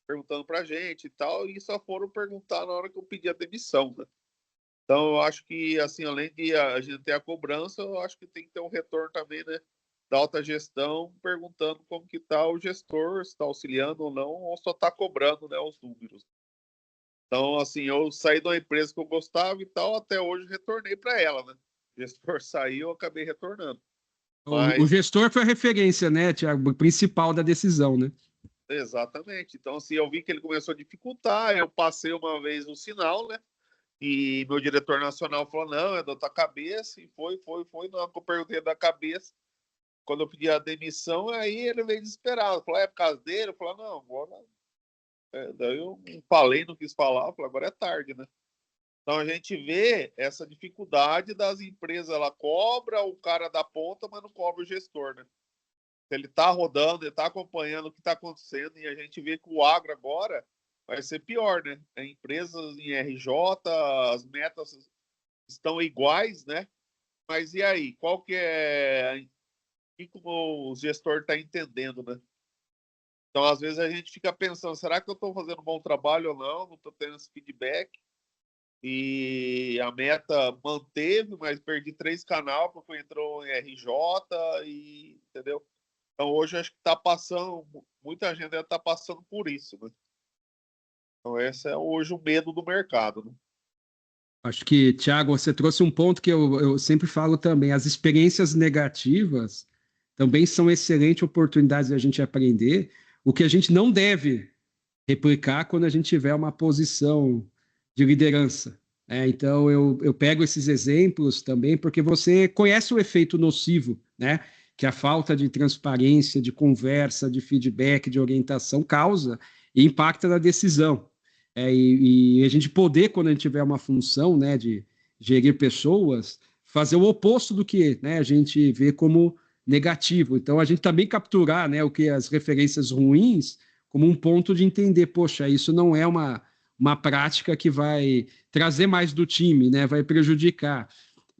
Perguntando pra gente e tal, e só foram perguntar na hora que eu pedi a demissão, né? Então, eu acho que, assim, além de a gente ter a cobrança, eu acho que tem que ter um retorno também, né? Da alta gestão, perguntando como que está o gestor, se está auxiliando ou não, ou só está cobrando, né, os números. Então, assim, eu saí de uma empresa que eu gostava e tal, até hoje retornei para ela, né? O gestor saiu, eu acabei retornando. O gestor foi a referência, né, Thiago, principal da decisão, né? Exatamente. Então, assim, eu vi que ele começou a dificultar, eu passei uma vez um sinal, né? E meu diretor nacional falou, não, é da tua cabeça, e foi. Na hora que eu perguntei da cabeça, quando eu pedi a demissão, aí ele veio desesperado. Falou, é por causa dele? Eu falei, não, agora... daí eu não falei, não quis falar, falei, agora é tarde, né? Então a gente vê essa dificuldade das empresas, ela cobra o cara da ponta, mas não cobra o gestor, né? Ele está rodando, ele está acompanhando o que está acontecendo, e a gente vê que o agro agora vai ser pior, né? Empresas em RJ, as metas estão iguais, né? Mas e aí? Qual que é... O que o gestor está entendendo, né? Então, às vezes, a gente fica pensando, será que eu estou fazendo um bom trabalho ou não? Não estou tendo esse feedback. E a meta manteve, mas perdi 3 canais porque entrou em RJ, e, entendeu? Então, hoje, acho que está passando, muita gente está passando por isso, né? Então, esse é hoje o medo do mercado, né? Acho que, Thiago, você trouxe um ponto que eu sempre falo também. As experiências negativas também são excelentes oportunidades de a gente aprender. O que a gente não deve replicar quando a gente tiver uma posição de liderança. Então, eu pego esses exemplos também porque você conhece o efeito nocivo, né? Que a falta de transparência, de conversa, de feedback, de orientação causa e impacta na decisão. E a gente poder, quando a gente tiver uma função, né, de gerir pessoas, fazer o oposto do que, né, a gente vê como negativo. Então, a gente também capturar, né, o que as referências ruins como um ponto de entender, poxa, isso não é uma prática que vai trazer mais do time, né? Vai prejudicar.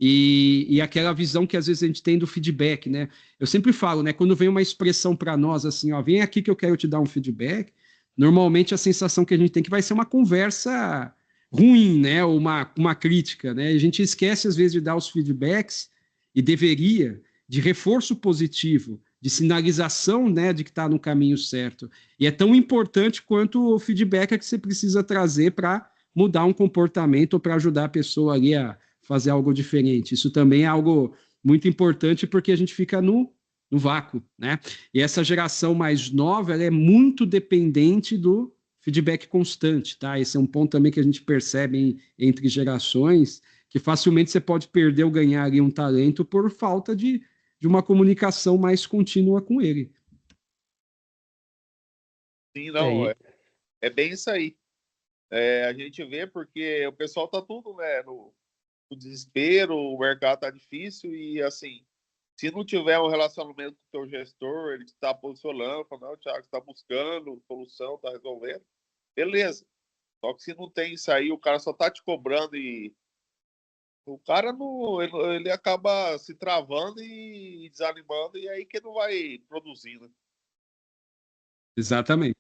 E aquela visão que às vezes a gente tem do feedback, né? Eu sempre falo, né? Quando vem uma expressão para nós assim, ó, vem aqui que eu quero te dar um feedback, normalmente a sensação que a gente tem que vai ser uma conversa ruim, né? Ou uma crítica, né? A gente esquece às vezes de dar os feedbacks e deveria de reforço positivo, de sinalização, né, de que está no caminho certo. E é tão importante quanto o feedback que você precisa trazer para mudar um comportamento ou para ajudar a pessoa ali a fazer algo diferente. Isso também é algo muito importante porque a gente fica no vácuo, né? E essa geração mais nova, ela é muito dependente do feedback constante, tá? Esse é um ponto também que a gente percebe entre gerações, que facilmente você pode perder ou ganhar ali um talento por falta de uma comunicação mais contínua com ele. Sim, não, É, é bem isso aí. a gente vê porque o pessoal tá tudo, né, no desespero, o mercado tá difícil e, assim, se não tiver um relacionamento com o teu gestor, ele está posicionando, falando, não, Thiago, está buscando solução, está resolvendo, beleza. Só que se não tem isso aí, o cara só tá te cobrando e o cara não, ele acaba se travando e desanimando e aí que não vai produzindo. Exatamente.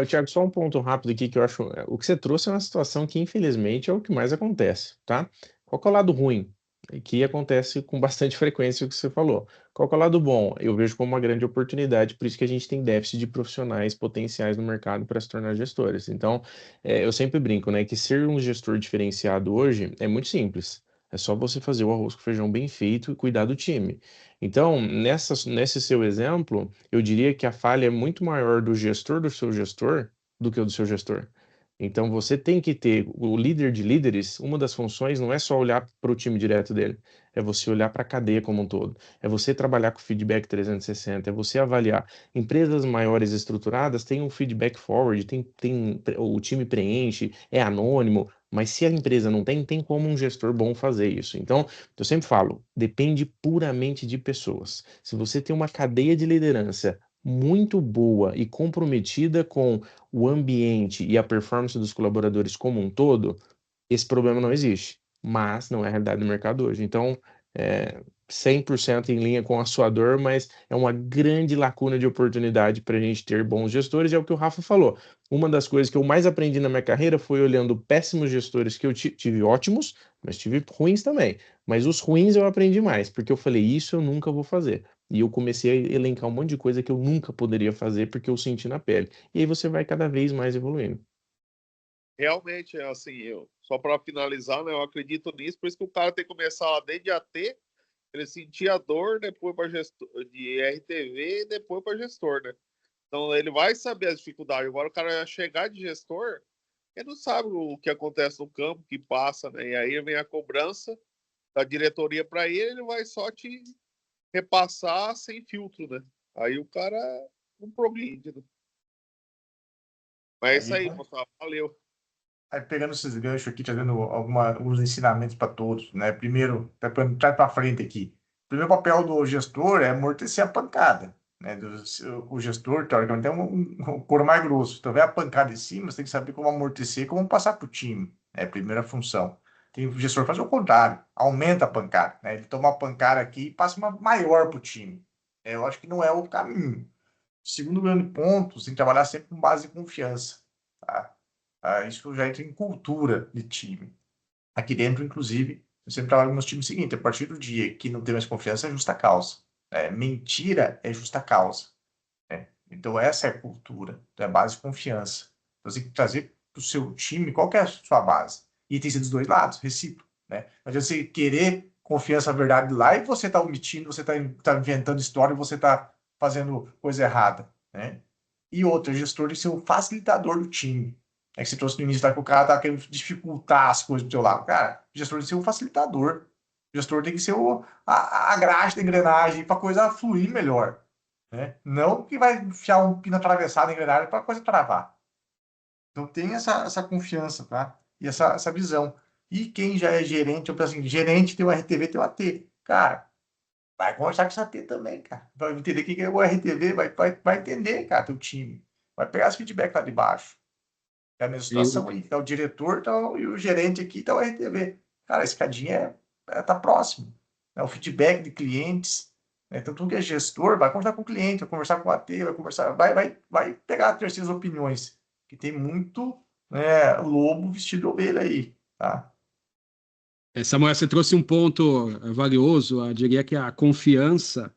Thiago, só um ponto rápido aqui que eu acho. O que você trouxe é uma situação que, infelizmente, é o que mais acontece, tá? Qual que é o lado ruim? Que acontece com bastante frequência o que você falou. Qual que é o lado bom? Eu vejo como uma grande oportunidade, por isso que a gente tem déficit de profissionais potenciais no mercado para se tornar gestores. Então, eu sempre brinco, né, que ser um gestor diferenciado hoje é muito simples. É só você fazer o arroz com feijão bem feito e cuidar do time. Então, nesse seu exemplo, eu diria que a falha é muito maior do gestor do seu gestor do que o do seu gestor. Então, você tem que ter o líder de líderes. Uma das funções não é só olhar para o time direto dele, é você olhar para a cadeia como um todo, é você trabalhar com feedback 360, é você avaliar. Empresas maiores estruturadas têm um feedback forward, o time preenche, é anônimo, mas se a empresa não tem, tem como um gestor bom fazer isso. Então, eu sempre falo, depende puramente de pessoas. Se você tem uma cadeia de liderança muito boa e comprometida com o ambiente e a performance dos colaboradores como um todo, esse problema não existe. Mas não é a realidade do mercado hoje. Então, 100% em linha com a sua dor, mas é uma grande lacuna de oportunidade para a gente ter bons gestores. É o que o Rafa falou. Uma das coisas que eu mais aprendi na minha carreira foi olhando péssimos gestores que eu tive ótimos, mas tive ruins também. Mas os ruins eu aprendi mais, porque eu falei, isso eu nunca vou fazer. E eu comecei a elencar um monte de coisa que eu nunca poderia fazer porque eu senti na pele. E aí você vai cada vez mais evoluindo. Realmente, assim, só para finalizar, né, eu acredito nisso, por isso que o cara tem que começar lá desde AT, ele sentir a dor, depois para gestor de RTV e depois para gestor, né? Então ele vai saber as dificuldades. Agora o cara chegar de gestor, ele não sabe o que acontece no campo, o que passa, né? E aí vem a cobrança da diretoria para ele, ele vai só te repassar sem filtro, né? Aí o cara não progride, né? Mas é isso aí, moçada. Valeu. Aí pegando esses ganchos aqui, trazendo alguns ensinamentos para todos, né? Primeiro, traz para frente aqui. O primeiro papel do gestor é amortecer a pancada, né? O gestor, teoricamente, é um couro mais grosso. Então, vem a pancada em cima, você tem que saber como amortecer e como passar para o time. É a primeira função. Tem o gestor que faz o contrário, aumenta a pancada, né? Ele toma uma pancada aqui e passa uma maior para o time. Eu acho que não é o caminho. Segundo grande ponto, você tem que trabalhar sempre com base em confiança, tá? Isso já entra em cultura de time. Aqui dentro, inclusive, eu sempre trabalho com meus times o seguinte: a partir do dia que não tem mais confiança, é justa causa. Mentira é justa causa. Então, essa é a cultura, é a base de confiança. Então, você tem que trazer para o seu time qual que é a sua base. E tem que ser dos dois lados, recíproco. Né? Não adianta você querer confiança, verdade lá, e você está omitindo, você está inventando história, e você está fazendo coisa errada. Né? E outra, gestor de ser o facilitador do time. É que você trouxe no início, tá, que o cara tá querendo dificultar as coisas do seu lado. Cara, o gestor tem que ser um facilitador. O gestor tem que ser a graxa da engrenagem para a coisa fluir melhor. Né? Não que vai enfiar um pino atravessado na engrenagem para a coisa travar. Então tem essa confiança, tá? E essa visão. E quem já é gerente, eu penso assim, gerente tem o RTV, tem o AT. Cara, vai conversar com esse AT também, cara. Vai entender o que é o RTV, vai entender, cara, teu time. Vai pegar esse feedback lá de baixo. É a mesma situação aí. Tá o diretor e o gerente aqui, tá o RTV. Cara, a escadinha tá próximo. Né? O feedback de clientes. Né? Então, tudo que é gestor, vai conversar com o cliente, vai conversar com o AT, vai pegar terceiras opiniões. Que tem muito lobo vestido de ovelha aí. Tá? Samuel, você trouxe um ponto valioso. Eu diria que a confiança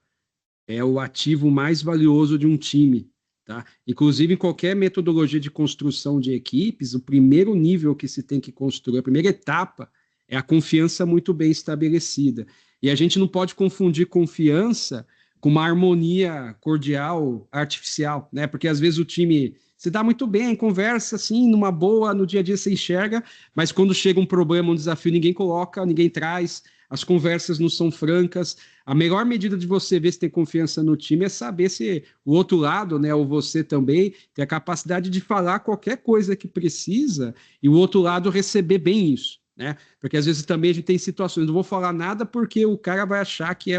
é o ativo mais valioso de um time. Tá? Inclusive, em qualquer metodologia de construção de equipes, o primeiro nível que se tem que construir, a primeira etapa, é a confiança muito bem estabelecida. E a gente não pode confundir confiança com uma harmonia cordial, artificial, né? Porque às vezes o time se dá muito bem, conversa assim, numa boa, no dia a dia você enxerga, mas quando chega um problema, um desafio, ninguém coloca, ninguém traz, as conversas não são francas. A melhor medida de você ver se tem confiança no time é saber se o outro lado, né, ou você também, tem a capacidade de falar qualquer coisa que precisa e o outro lado receber bem isso, né? Porque às vezes também a gente tem situações, não vou falar nada porque o cara vai achar que é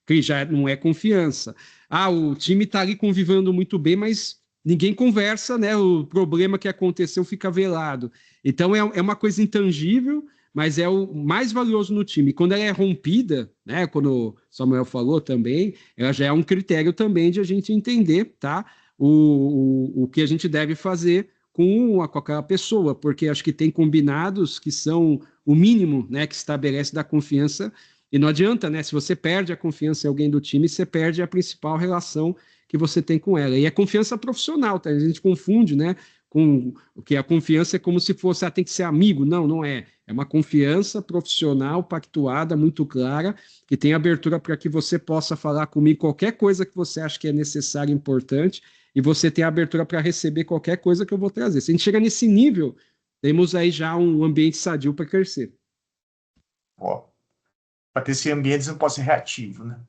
que já não é confiança. Ah, o time está ali convivendo muito bem, mas ninguém conversa, né? O problema que aconteceu fica velado. Então é uma coisa intangível, mas é o mais valioso no time. Quando ela é rompida, né? Quando o Samuel falou também, ela já é um critério também de a gente entender, tá? O que a gente deve fazer com aquela pessoa, porque acho que tem combinados que são o mínimo, né? Que estabelece da confiança. E não adianta, né? Se você perde a confiança em alguém do time, você perde a principal relação que você tem com ela. E é confiança profissional, tá? A gente confunde, né? Com o que a confiança é como se fosse, tem que ser amigo. Não, não é. É uma confiança profissional, pactuada, muito clara, que tem abertura para que você possa falar comigo qualquer coisa que você acha que é necessária e importante, e você tem abertura para receber qualquer coisa que eu vou trazer. Se a gente chega nesse nível, temos aí já um ambiente sadio para crescer. Para ter esse ambiente, você não pode ser reativo, né?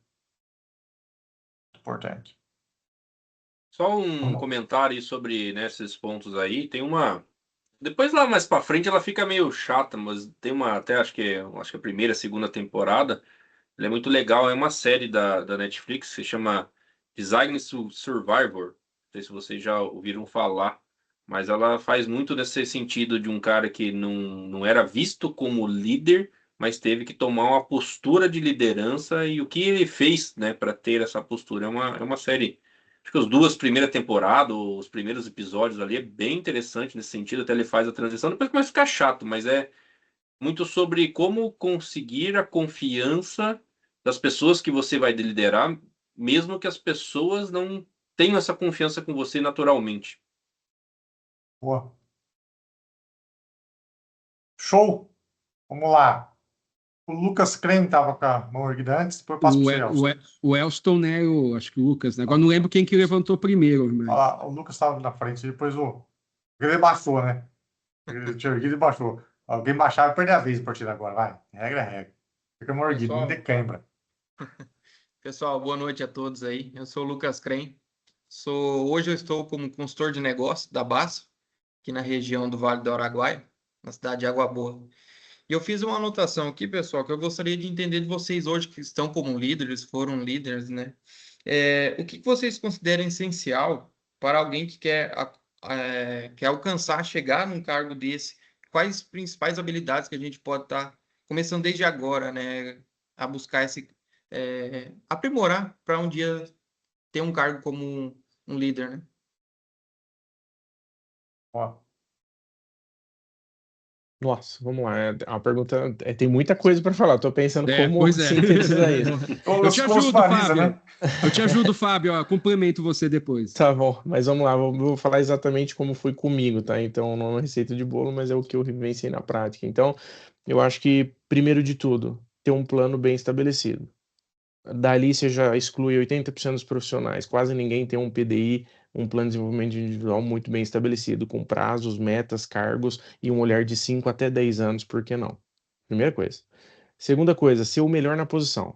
Importante. Só um comentário sobre, né, esses pontos aí. Tem uma. Depois lá mais pra frente ela fica meio chata, mas tem uma. Até acho que é a primeira, segunda temporada. Ela é muito legal. É uma série da Netflix que se chama Design Survivor. Não sei se vocês já ouviram falar. Mas ela faz muito nesse sentido de um cara que não era visto como líder, mas teve que tomar uma postura de liderança e o que ele fez, né, para ter essa postura. É uma série. Acho que as duas primeiras temporadas, os primeiros episódios ali, é bem interessante nesse sentido, até ele faz a transição, depois começa a ficar chato, mas é muito sobre como conseguir a confiança das pessoas que você vai liderar, mesmo que as pessoas não tenham essa confiança com você naturalmente. Boa. Show! Vamos lá. O Lucas Crane estava com a mão erguida antes, depois eu passo para o Elston. O Elston, né? Acho que o Lucas, né? Agora não lembro quem que levantou primeiro. Mas... Olha lá, o Lucas estava na frente, depois ele baixou, né? Ele tinha erguido e baixou. Alguém baixar vai perder a vez a partir de agora, vai. Regra é regra. Fica a mão erguida, não decãibra. Pessoal, boa noite a todos aí. Eu sou o Lucas Crane. Hoje eu estou como consultor de negócio da BASF, aqui na região do Vale do Araguaia, na cidade de Água Boa. E eu fiz uma anotação aqui, pessoal, que eu gostaria de entender de vocês hoje, que estão como líderes, foram líderes, né? O que vocês consideram essencial para alguém que quer alcançar, chegar num cargo desse? Quais principais habilidades que a gente pode estar começando desde agora, né? A buscar aprimorar para um dia ter um cargo como um líder, né? Ó. Nossa, vamos lá. A pergunta tem muita coisa para falar. Estou pensando como pois é. sintetizar isso. Eu te ajudo, Fábio. Né? Eu te ajudo, Fábio. Ó, complemento você depois. Tá bom, mas vamos lá. Vou falar exatamente como foi comigo, tá? Então, não é uma receita de bolo, mas é o que eu vivenciei na prática. Então, eu acho que, primeiro de tudo, ter um plano bem estabelecido. Dali você já exclui 80% dos profissionais. Quase ninguém tem um PDI, um plano de desenvolvimento individual muito bem estabelecido, com prazos, metas, cargos e um olhar de 5 até 10 anos, por que não? Primeira coisa. Segunda coisa, ser o melhor na posição.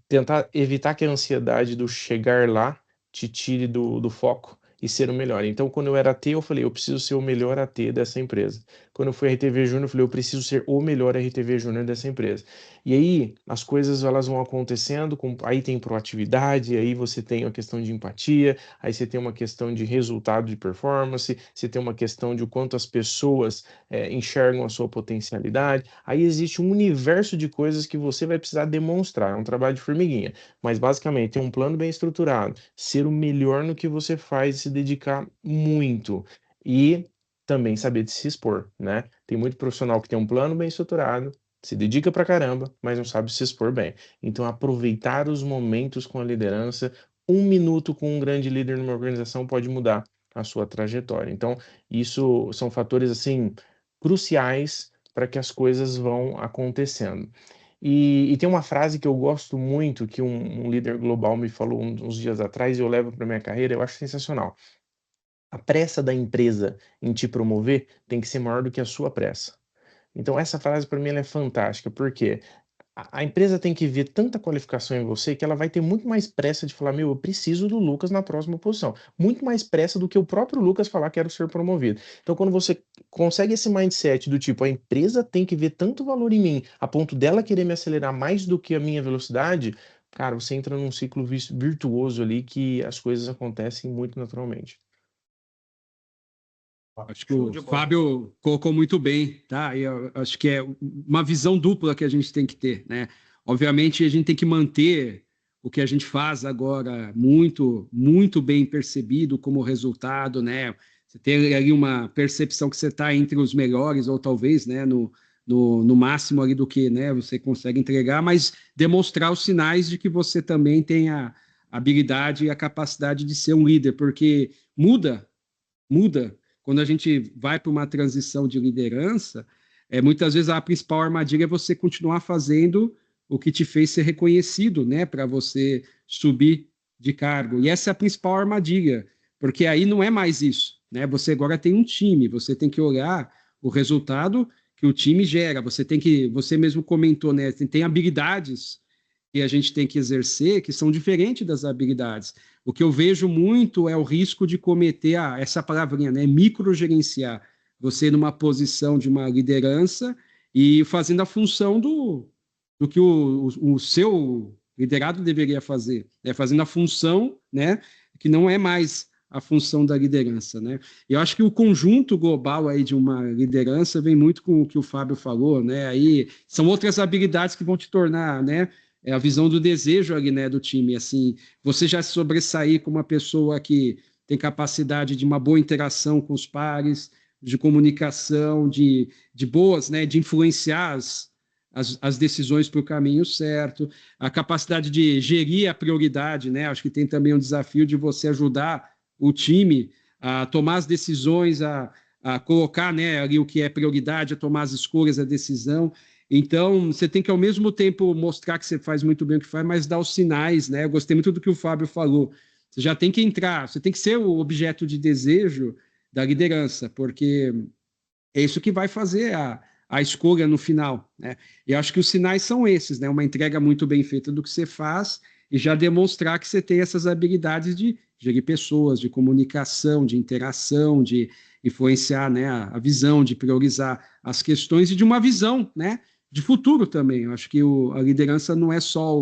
Tentar evitar que a ansiedade do chegar lá te tire do foco e ser o melhor. Então, quando eu era AT, eu falei, eu preciso ser o melhor AT dessa empresa. Quando eu fui RTV Júnior, eu falei, eu preciso ser o melhor RTV Júnior dessa empresa. E aí, as coisas elas vão acontecendo, aí tem proatividade, aí você tem a questão de empatia, aí você tem uma questão de resultado de performance, você tem uma questão de o quanto as pessoas enxergam a sua potencialidade. Aí existe um universo de coisas que você vai precisar demonstrar. É um trabalho de formiguinha. Mas, basicamente, ter um plano bem estruturado, ser o melhor no que você faz, se dedicar muito. E também saber de se expor, né? Tem muito profissional que tem um plano bem estruturado, se dedica pra caramba, mas não sabe se expor bem. Então, aproveitar os momentos com a liderança, 1 minuto com um grande líder numa organização pode mudar a sua trajetória. Então, isso são fatores, assim, cruciais para que as coisas vão acontecendo. E tem uma frase que eu gosto muito, que um líder global me falou uns dias atrás, e eu levo para minha carreira, eu acho sensacional. A pressa da empresa em te promover tem que ser maior do que a sua pressa. Então, essa frase para mim ela é fantástica, porque a empresa tem que ver tanta qualificação em você que ela vai ter muito mais pressa de falar, meu, eu preciso do Lucas na próxima posição. Muito mais pressa do que o próprio Lucas falar quero ser promovido. Então, quando você consegue esse mindset do tipo, a empresa tem que ver tanto valor em mim, a ponto dela querer me acelerar mais do que a minha velocidade, cara, você entra num ciclo virtuoso ali que as coisas acontecem muito naturalmente. Acho que Show o de bola. Fábio colocou muito bem, tá? E eu acho que é uma visão dupla que a gente tem que ter, né? Obviamente, a gente tem que manter o que a gente faz agora muito, muito bem percebido como resultado, né? Você tem ali uma percepção que você está entre os melhores, ou talvez, né, no máximo ali do que, né, você consegue entregar, mas demonstrar os sinais de que você também tem a habilidade e a capacidade de ser um líder, porque muda. Quando a gente vai para uma transição de liderança, muitas vezes a principal armadilha é você continuar fazendo o que te fez ser reconhecido, né, para você subir de cargo. E essa é a principal armadilha, porque aí não é mais isso, né? Você agora tem um time, você tem que olhar o resultado que o time gera. Você mesmo comentou, né? Tem habilidades que a gente tem que exercer que são diferentes das habilidades. O que eu vejo muito é o risco de cometer essa palavrinha, né? Microgerenciar. Você numa posição de uma liderança e fazendo a função do que o seu liderado deveria fazer, né? Fazendo a função, né? Que não é mais a função da liderança, né? Eu acho que o conjunto global aí de uma liderança vem muito com o que o Fábio falou, né? Aí são outras habilidades que vão te tornar, né? É a visão do desejo ali, né, do time, assim, você já se sobressair como uma pessoa que tem capacidade de uma boa interação com os pares, de comunicação, de boas, né, de influenciar as decisões para o caminho certo, a capacidade de gerir a prioridade, né, acho que tem também um desafio de você ajudar o time a tomar as decisões, a colocar, né, ali o que é prioridade, a tomar as escolhas, a decisão. Então, você tem que, ao mesmo tempo, mostrar que você faz muito bem o que faz, mas dar os sinais, né? Eu gostei muito do que o Fábio falou. Você já tem que entrar, você tem que ser o objeto de desejo da liderança, porque é isso que vai fazer a escolha no final, né? E eu acho que os sinais são esses, né? Uma entrega muito bem feita do que você faz e já demonstrar que você tem essas habilidades de gerir pessoas, de comunicação, de interação, de influenciar, né, a visão, de priorizar as questões e de uma visão, né, de futuro também. Eu acho que a liderança não é só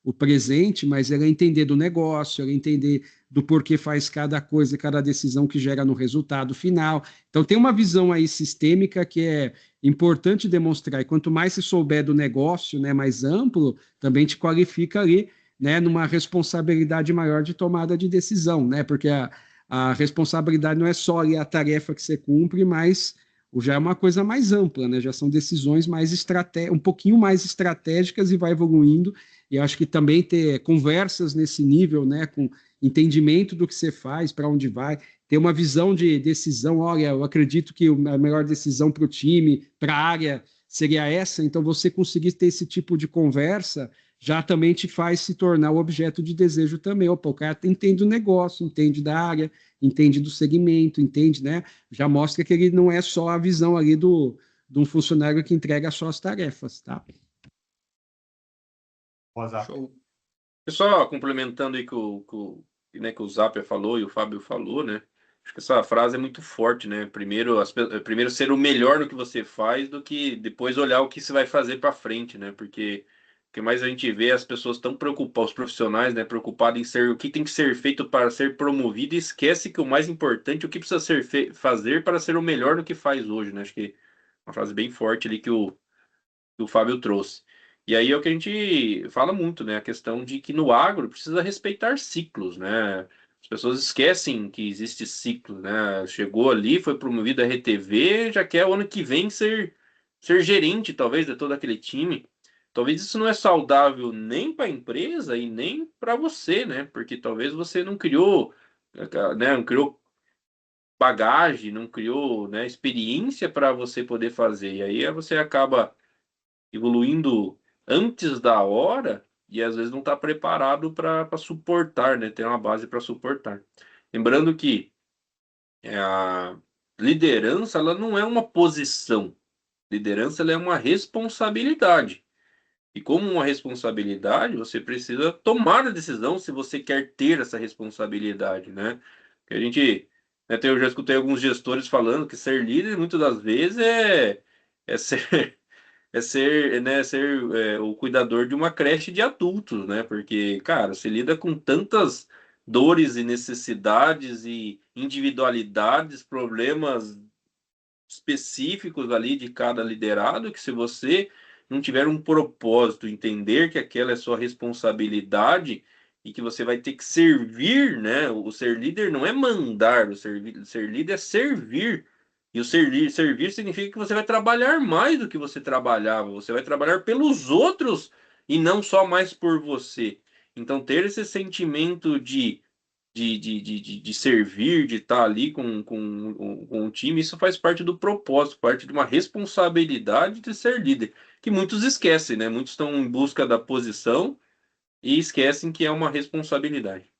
o presente, mas ela é entender do negócio, ela é entender do porquê faz cada coisa, cada decisão que gera no resultado final. Então, tem uma visão aí sistêmica que é importante demonstrar, e quanto mais se souber do negócio, né, mais amplo, também te qualifica ali, né, numa responsabilidade maior de tomada de decisão, né, porque a responsabilidade não é só ali a tarefa que você cumpre, mas já é uma coisa mais ampla, né, já são decisões mais um pouquinho mais estratégicas e vai evoluindo, e acho que também ter conversas nesse nível, né, com entendimento do que você faz, para onde vai, ter uma visão de decisão. Olha, eu acredito que a melhor decisão para o time, para a área, seria essa. Então, você conseguir ter esse tipo de conversa já também te faz se tornar o objeto de desejo também. Opa, o cara entende o negócio, entende da área, entende do segmento, entende, né? Já mostra que ele não é só a visão ali de um funcionário que entrega só as tarefas, tá? Show. Só complementando aí né, que o Zapper falou e o Fábio falou, né? Acho que essa frase é muito forte, né? Primeiro ser o melhor no que você faz do que depois olhar o que você vai fazer para frente, né? Porque o que mais a gente vê as pessoas tão preocupadas, os profissionais, né? Preocupados em ser o que tem que ser feito para ser promovido e esquece que o mais importante é o que precisa fazer para ser o melhor no que faz hoje, né? Acho que uma frase bem forte ali que o Fábio trouxe. E aí é o que a gente fala muito, né? A questão de que no agro precisa respeitar ciclos, né? As pessoas esquecem que existe ciclo, né? Chegou ali, foi promovido a RTV, já quer o ano que vem ser gerente, talvez, de todo aquele time. Talvez isso não é saudável nem para a empresa e nem para você, né? Porque talvez você não criou, né? Não criou bagagem, não criou, né, experiência para você poder fazer. E aí você acaba evoluindo antes da hora e às vezes não está preparado para suportar, né? Ter uma base para suportar. Lembrando que a liderança ela não é uma posição, Liderança ela é uma responsabilidade. E como uma responsabilidade, você precisa tomar a decisão se você quer ter essa responsabilidade, né? Porque a gente, né, eu já escutei alguns gestores falando que ser líder, muitas das vezes, é ser, o cuidador de uma creche de adultos, né? Porque, cara, você lida com tantas dores e necessidades e individualidades, problemas específicos ali de cada liderado, que se você não tiver um propósito, entender que aquela é sua responsabilidade e que você vai ter que servir, né? O ser líder não é mandar, ser líder é servir. E o servir significa que você vai trabalhar mais do que você trabalhava, você vai trabalhar pelos outros e não só mais por você. Então, ter esse sentimento de servir, de estar ali com o time, isso faz parte do propósito, parte de uma responsabilidade de ser líder, que muitos esquecem, né? Muitos estão em busca da posição e esquecem que é uma responsabilidade.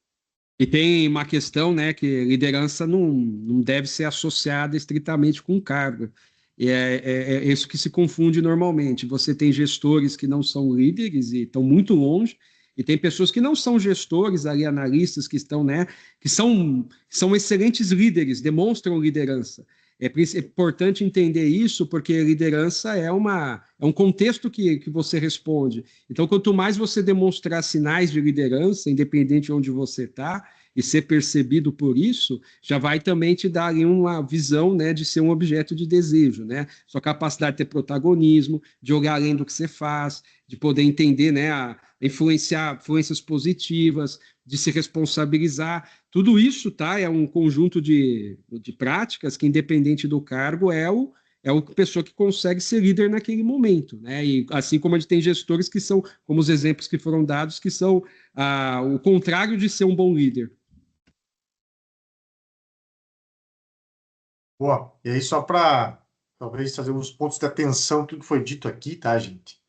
E tem uma questão, né, que liderança não deve ser associada estritamente com cargo. E é isso que se confunde normalmente. Você tem gestores que não são líderes e estão muito longe, e tem pessoas que não são gestores, ali, analistas que estão, né, que são excelentes líderes, demonstram liderança. É importante entender isso, porque liderança é um contexto que você responde. Então, quanto mais você demonstrar sinais de liderança, independente de onde você está, e ser percebido por isso, já vai também te dar ali uma visão, né, de ser um objeto de desejo, né? Sua capacidade de ter protagonismo, de olhar além do que você faz, de poder entender, né, influências positivas, de se responsabilizar. Tudo isso, tá? É um conjunto de práticas que, independente do cargo, é a pessoa que consegue ser líder naquele momento, né? E assim como a gente tem gestores que são, como os exemplos que foram dados, que são o contrário de ser um bom líder. Boa. E aí, só para talvez trazer uns pontos de atenção, tudo que foi dito aqui, tá, gente?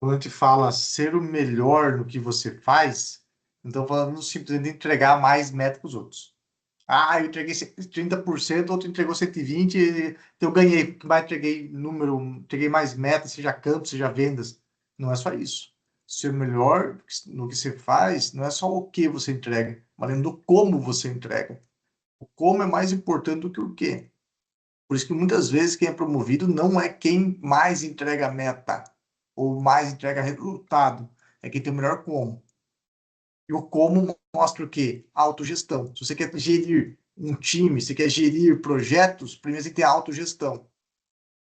Quando a gente fala ser o melhor no que você faz, então falando simplesmente de entregar mais meta que os outros. Ah, eu entreguei 30%, outro entregou 120%, então eu ganhei, mais entreguei número, entreguei mais metas, seja campo, seja vendas. Não é só isso. Ser melhor no que você faz não é só o que você entrega, mas lembra do como você entrega. O como é mais importante do que o que. Por isso que muitas vezes quem é promovido não é quem mais entrega meta ou mais entrega resultado, é quem tem o melhor como. E o como mostra o quê? Autogestão. Se você quer gerir um time, se quer gerir projetos, primeiro você tem que ter autogestão.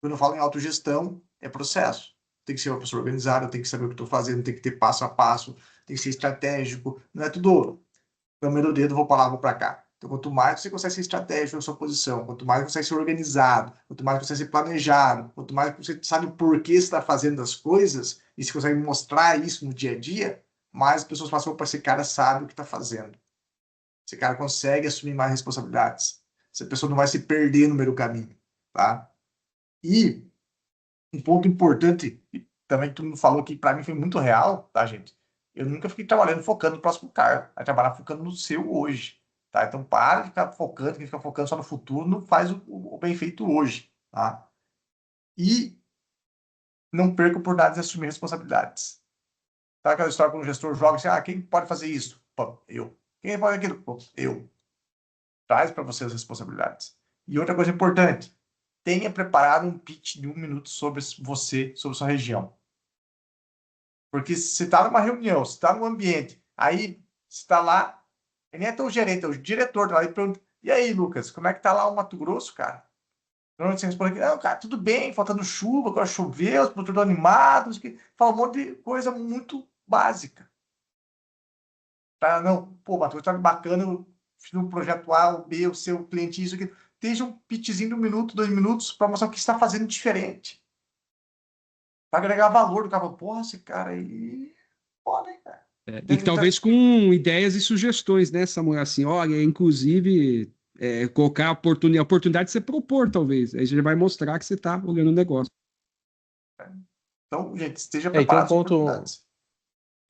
Quando eu falo em autogestão, é processo. Tem que ser uma pessoa organizada, tem que saber o que estou fazendo, tem que ter passo a passo, tem que ser estratégico. Não é tudo câmera do dedo, vou para lá, vou para cá. Então, quanto mais você consegue ser estratégico na sua posição, quanto mais você consegue ser organizado, quanto mais você consegue ser planejado, quanto mais você sabe o porquê você está fazendo as coisas, e se consegue mostrar isso no dia a dia, mais as pessoas passam para esse cara sabe o que está fazendo. Esse cara consegue assumir mais responsabilidades. Essa pessoa não vai se perder no meio do caminho, tá? E um ponto importante, também que todo mundo falou que para mim foi muito real, tá, gente? Eu nunca fiquei trabalhando focando no próximo cargo. Vai trabalhar focando no seu hoje, tá? Então para de ficar focando, quem fica focando só no futuro não faz o bem feito hoje, tá? E não perca a oportunidade de assumir responsabilidades. Tá aquela história quando o gestor joga assim, quem pode fazer isso? Pô, eu. Quem pode aquilo? Pô, eu. Traz para você as responsabilidades. E outra coisa importante, tenha preparado um pitch de 1 minuto sobre você, sobre sua região. Porque se você está numa reunião, se está num ambiente, aí você está lá, nem é tão gerente, é o diretor lá e pergunta, e aí, Lucas, como é que tá lá o Mato Grosso, cara? Normalmente você responde aqui, não, cara, tudo bem, faltando chuva, agora choveu, os produtores animados, fala um monte de coisa muito básica. Tá? Não, pô, Mato Grosso tá bacana, eu fiz um projeto A, o B, o C, o cliente, isso aqui. Esteja um pitchzinho de 1 minuto, 2 minutos, para mostrar o que está fazendo diferente. Para agregar valor do cara. Porra, esse cara aí. Foda, hein, cara. E talvez com ideias e sugestões, né, Samuel? Assim, olha, inclusive, colocar a oportunidade de você propor, talvez. Aí você vai mostrar que você está olhando o negócio. Então, gente, esteja Tem um preparado para ponto. oportunidades.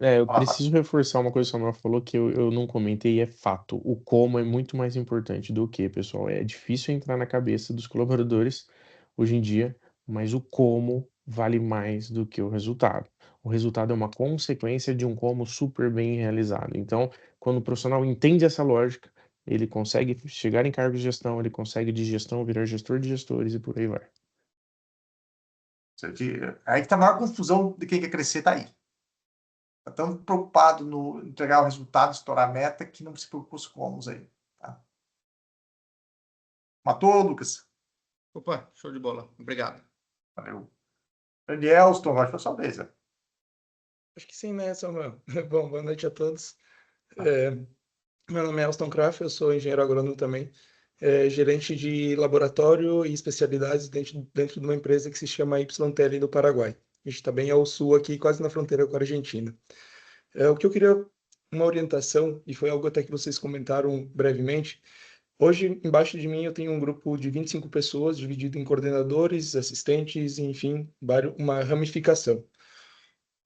Eu preciso reforçar uma coisa que o Samuel falou que eu não comentei e é fato. O como é muito mais importante do que, pessoal. É difícil entrar na cabeça dos colaboradores hoje em dia, mas o como vale mais do que o resultado. O resultado é uma consequência de um como super bem realizado. Então, quando o profissional entende essa lógica, ele consegue chegar em cargos de gestão, ele consegue de gestão virar gestor de gestores e por aí vai. Aí que tá a maior confusão de quem quer crescer, tá aí. Tá tão preocupado no entregar o resultado, estourar a meta, que não se preocupa com os comos aí. Tá? Matou, Lucas? Opa, show de bola. Obrigado. Valeu. Danielston, acho que foi a sua vez, né? Acho que sim, né, Samuel? Bom, boa noite a todos. Meu nome é Elston Kraft, eu sou engenheiro agrônomo também, gerente de laboratório e especialidades dentro de uma empresa que se chama YTL do Paraguai. A gente está bem ao sul aqui, quase na fronteira com a Argentina. O que eu queria, uma orientação, e foi algo até que vocês comentaram brevemente. Hoje, embaixo de mim, eu tenho um grupo de 25 pessoas, dividido em coordenadores, assistentes, enfim, uma ramificação.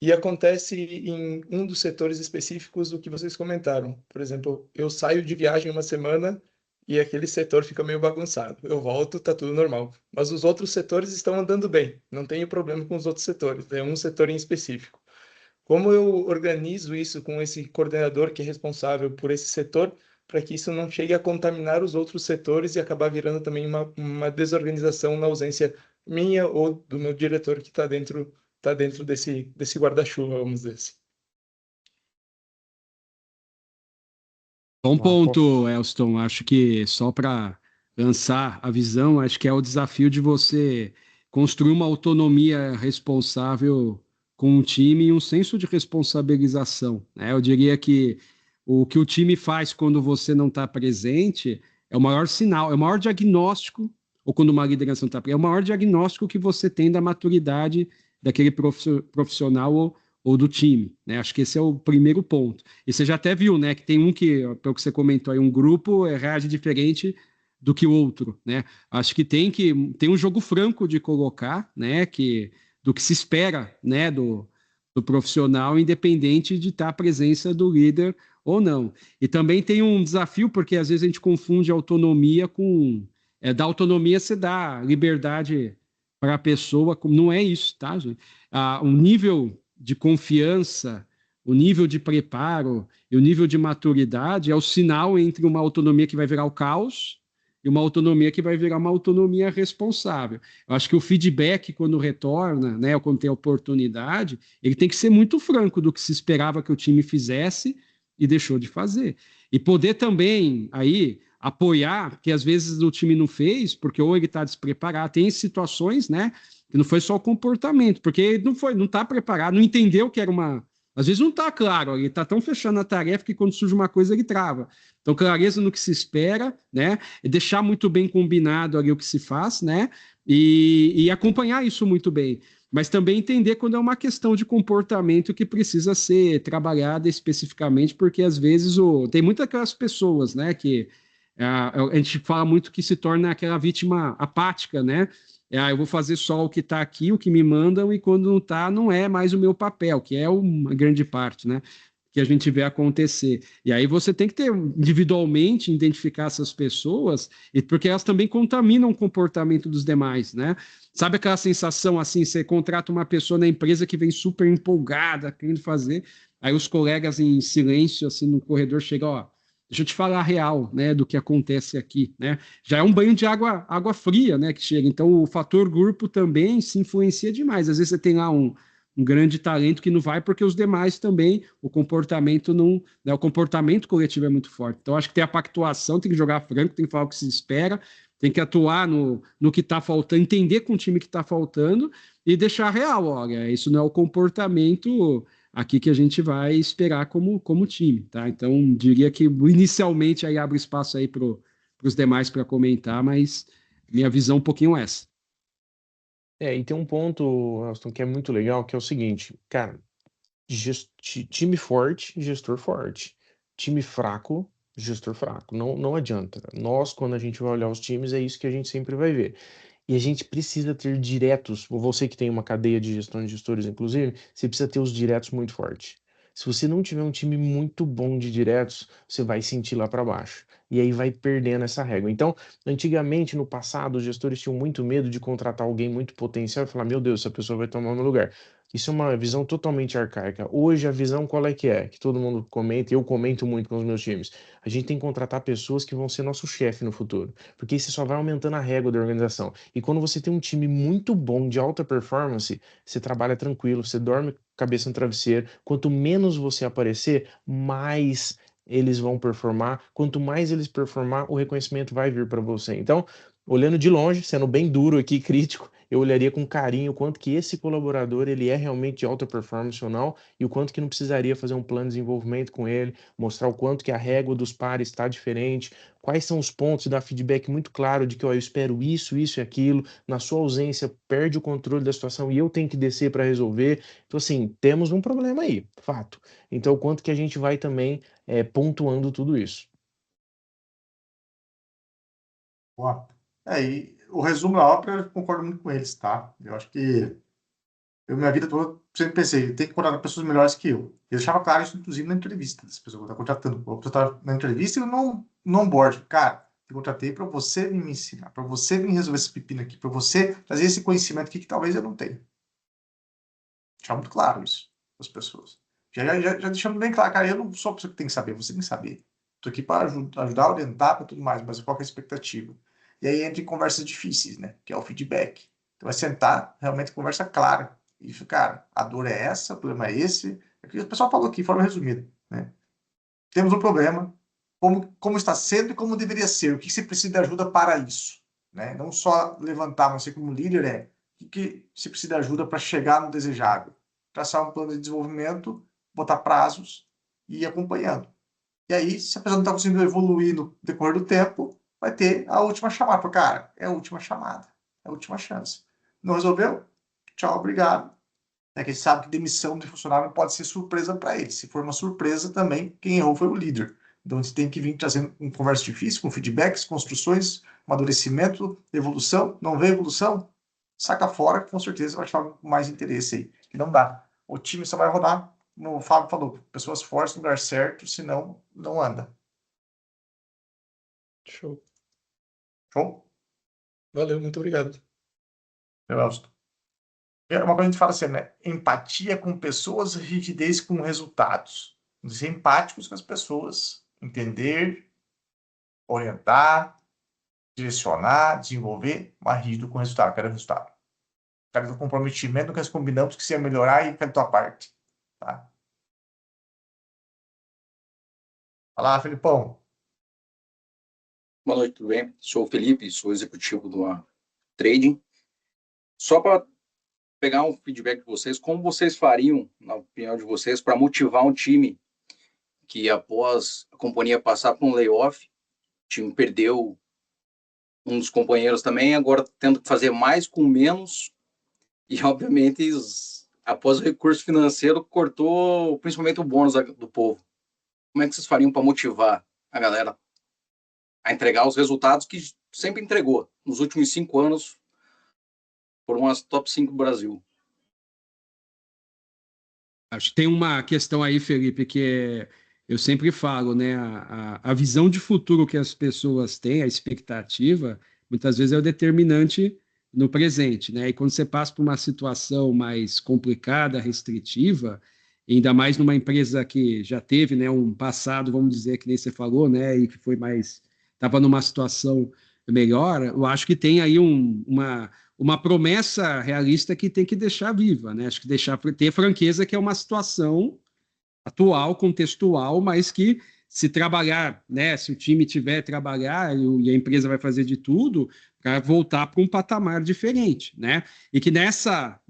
E acontece em um dos setores específicos do que vocês comentaram. Por exemplo, eu saio de viagem uma semana e aquele setor fica meio bagunçado. Eu volto, tá tudo normal. Mas os outros setores estão andando bem. Não tenho problema com os outros setores. É um setor em específico. Como eu organizo isso com esse coordenador que é responsável por esse setor, para que isso não chegue a contaminar os outros setores e acabar virando também uma desorganização na ausência minha ou do meu diretor que está dentro desse guarda-chuva, vamos dizer assim. Bom ponto, Elston. Acho que só para lançar a visão, acho que é o desafio de você construir uma autonomia responsável com o time e um senso de responsabilização, né? Eu diria que o time faz quando você não está presente é o maior sinal, é o maior diagnóstico, ou quando uma liderança não está presente, é o maior diagnóstico que você tem da maturidade daquele profissional ou do time, né? Acho que esse é o primeiro ponto. E você já até viu, né, que tem um que, pelo que você comentou aí, um grupo reage diferente do que o outro, né? Acho que tem um jogo franco de colocar, né, do que se espera, né, do profissional, independente de estar a presença do líder ou não. E também tem um desafio, porque às vezes a gente confunde autonomia com... da autonomia você dá liberdade para a pessoa, não é isso, tá, gente? Um nível de confiança, o nível de preparo e o nível de maturidade é o sinal entre uma autonomia que vai virar o caos e uma autonomia que vai virar uma autonomia responsável. Eu acho que o feedback, quando retorna, né, ou quando tem oportunidade, ele tem que ser muito franco do que se esperava que o time fizesse e deixou de fazer. E poder também, aí, apoiar, que às vezes o time não fez, porque ou ele está despreparado, tem situações, né, que não foi só o comportamento, porque não está preparado, não entendeu que era uma... Às vezes não está claro, ele está tão fechando a tarefa que quando surge uma coisa ele trava. Então, clareza no que se espera, né? E deixar muito bem combinado ali o que se faz, né? E acompanhar isso muito bem. Mas também entender quando é uma questão de comportamento que precisa ser trabalhada especificamente, porque às vezes tem muitas aquelas pessoas, né, que a gente fala muito que se torna aquela vítima apática, né? Eu vou fazer só o que está aqui, o que me mandam, e quando não está, não é mais o meu papel, que é uma grande parte, né? Que a gente vê acontecer. E aí você tem que ter individualmente identificar essas pessoas, porque elas também contaminam o comportamento dos demais, né? Sabe aquela sensação assim, você contrata uma pessoa na empresa que vem super empolgada, querendo fazer, aí os colegas em silêncio, assim, no corredor, chegam, ó, deixa eu te falar a real, né, do que acontece aqui, né? Já é um banho de água fria, né, que chega. Então, o fator grupo também se influencia demais. Às vezes você tem lá um grande talento que não vai porque os demais também, o comportamento não, né, o comportamento coletivo é muito forte. Então, acho que tem a pactuação, tem que jogar franco, tem que falar o que se espera, tem que atuar no que está faltando, entender com o time que está faltando e deixar real, olha, isso não é o comportamento aqui que a gente vai esperar como time, tá? Então, diria que inicialmente aí abre espaço aí para os demais para comentar, mas minha visão é um pouquinho essa. E tem um ponto, Elston, que é muito legal, que é o seguinte, cara, time forte, gestor forte. Time fraco, gestor fraco. Não adianta. Nós, quando a gente vai olhar os times, é isso que a gente sempre vai ver. E a gente precisa ter diretos, você que tem uma cadeia de gestão de gestores, inclusive, você precisa ter os diretos muito fortes. Se você não tiver um time muito bom de diretos, você vai sentir lá para baixo. E aí vai perdendo essa régua. Então, antigamente, no passado, os gestores tinham muito medo de contratar alguém muito potencial e falar, meu Deus, essa pessoa vai tomar meu lugar. Isso é uma visão totalmente arcaica. Hoje, a visão qual é? Que todo mundo comenta, e eu comento muito com os meus times. A gente tem que contratar pessoas que vão ser nosso chefe no futuro, porque isso só vai aumentando a régua da organização. E quando você tem um time muito bom, de alta performance, você trabalha tranquilo, você dorme cabeça no travesseiro. Quanto menos você aparecer, mais eles vão performar. Quanto mais eles performar, o reconhecimento vai vir para você. Então, olhando de longe, sendo bem duro aqui, crítico, eu olharia com carinho o quanto que esse colaborador ele é realmente de alta performance ou não, e o quanto que não precisaria fazer um plano de desenvolvimento com ele, mostrar o quanto que a régua dos pares está diferente, quais são os pontos, dar feedback muito claro de que ó, eu espero isso, isso e aquilo, na sua ausência perde o controle da situação e eu tenho que descer para resolver. Então assim, temos um problema aí, fato. Então o quanto que a gente vai também pontuando tudo isso. Boa. E o resumo da ópera, eu concordo muito com eles, tá? Eu acho que minha vida toda, sempre pensei, tem que contratar pessoas melhores que eu. Eu deixava claro isso, inclusive, na entrevista. As pessoas estão contratando. A pessoa está na entrevista e não onboard. Cara, eu contratei para você vir me ensinar, para você vir resolver esse pepino aqui, para você trazer esse conhecimento aqui que talvez eu não tenha. Deixar muito claro isso para as pessoas. Já deixando bem claro, cara, eu não sou a pessoa que tem que saber, você tem que saber. Estou aqui para ajudar, orientar, para tudo mais, mas qual que é a expectativa? E aí entra em conversas difíceis, né? Que é o feedback. Então é sentar, realmente conversa clara. Isso, cara, a dor é essa, o problema é esse. É o que o pessoal falou aqui, de forma resumida, né? Temos um problema, como está sendo e como deveria ser. O que você precisa de ajuda para isso, né? Não só levantar, mas você como líder o que você precisa de ajuda para chegar no desejado. Traçar um plano de desenvolvimento, botar prazos e ir acompanhando. E aí, se a pessoa não está conseguindo evoluir no decorrer do tempo, vai ter a última chamada. Porque, cara, é a última chamada, é a última chance. Não resolveu? Tchau, obrigado. Que a gente sabe que demissão de funcionário pode ser surpresa para ele. Se for uma surpresa também, quem errou foi o líder. Então, a gente tem que vir trazendo com conversa difícil, com feedbacks, construções, amadurecimento, evolução. Não vê evolução? Saca fora, que com certeza vai achar mais interesse aí. Que não dá. O time só vai rodar, como o Fábio falou, pessoas fortes no lugar certo, senão não anda. Show. Show? Valeu, muito obrigado. Eu gosto. Uma coisa que a gente fala assim, né? Empatia com pessoas, rigidez com resultados. Ser empáticos com as pessoas, entender, orientar, direcionar, desenvolver, mas rígido com resultado. Quero resultado. Quero do comprometimento que nós combinamos que se ia melhorar e quero a tua parte. Tá? Fala, Felipão. Boa noite, tudo bem? Sou o Felipe, sou executivo do Trading. Só para pegar um feedback de vocês, como vocês fariam, na opinião de vocês, para motivar um time que após a companhia passar por um layoff, o time perdeu um dos companheiros também, agora tendo que fazer mais com menos, e obviamente após o recurso financeiro cortou principalmente o bônus do povo. Como é que vocês fariam para motivar a galera a entregar os resultados que sempre entregou nos últimos 5 anos por umas top 5 do Brasil? Acho que tem uma questão aí, Felipe, que eu sempre falo, né? A visão de futuro que as pessoas têm, a expectativa, muitas vezes é o determinante no presente, né? E quando você passa por uma situação mais complicada, restritiva, ainda mais numa empresa que já teve, né, um passado, vamos dizer, que nem você falou, né, e que foi mais, estava numa situação melhor, eu acho que tem aí uma promessa realista que tem que deixar viva, né? Acho que ter franqueza, que é uma situação atual, contextual, mas que se trabalhar, né, se o time tiver trabalhar e a empresa vai fazer de tudo para voltar para um patamar diferente, né? E que nessa